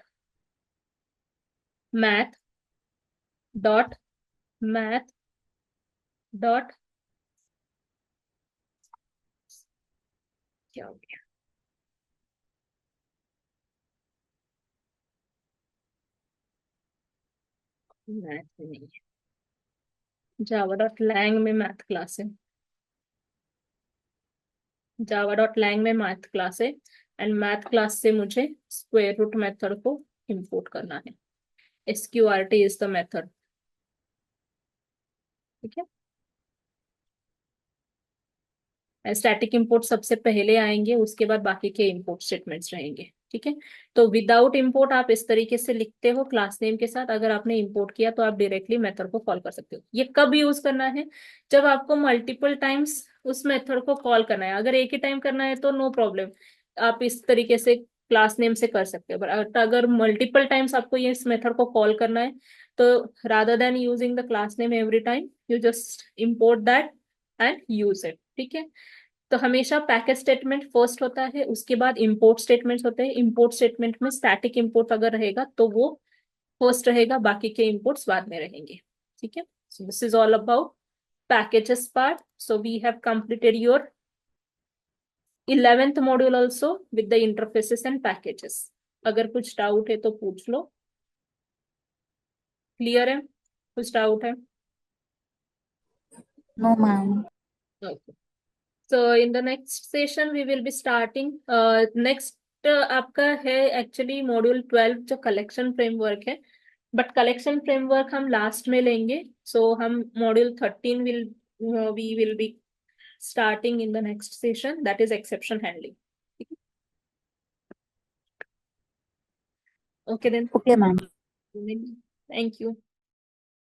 क्या हो गया, मैथ में नहीं है, java.lang में मैथ क्लास है, java.lang में मैथ क्लास है, एंड मैथ क्लास से मुझे स्क्वायर रूट मेथड को इंपोर्ट करना है। sqrt is the method. ठीक है, स्टैटिक इंपोर्ट सबसे पहले आएंगे, उसके बाद बाकी के इंपोर्ट स्टेटमेंट्स रहेंगे। ठीक है, तो विदाउट इंपोर्ट आप इस तरीके से लिखते हो क्लास नेम के साथ। अगर आपने इंपोर्ट किया तो आप डायरेक्टली मेथड को कॉल कर सकते हो। ये कब यूज करना है, जब आपको मल्टीपल टाइम्स उस मेथड को कॉल करना है। अगर एक ही टाइम करना है तो नो प्रॉब्लम, आप इस तरीके से क्लास नेम से कर सकते हो। बट अगर मल्टीपल टाइम्स आपको ये इस मेथड को कॉल करना है, तो rather than using the class name every time, you just import that and use it. ठीक है, तो हमेशा पैकेज स्टेटमेंट फर्स्ट होता है, उसके बाद इंपोर्ट स्टेटमेंट्स होते हैं। इंपोर्ट स्टेटमेंट में स्टैटिक इंपोर्ट अगर रहेगा तो वो फर्स्ट रहेगा, बाकी के इंपोर्ट्स बाद में रहेंगे। ठीक है, so this is all about packages part. So we have completed your 11th module also with the interfaces and packages. अगर कुछ डाउट है तो पूछ लो। क्लियर है, कुछ डाउट है? No, ma'am. Okay. So in the next session we will be starting next आपका है एक्चुअली मॉड्यूल 12 जो कलेक्शन फ्रेमवर्क है, बट कलेक्शन फ्रेमवर्क हम लास्ट में लेंगे। सो हम module 13 will we will be starting in the next session, that is exception handling. Okay then. Okay, ma'am. Thank you.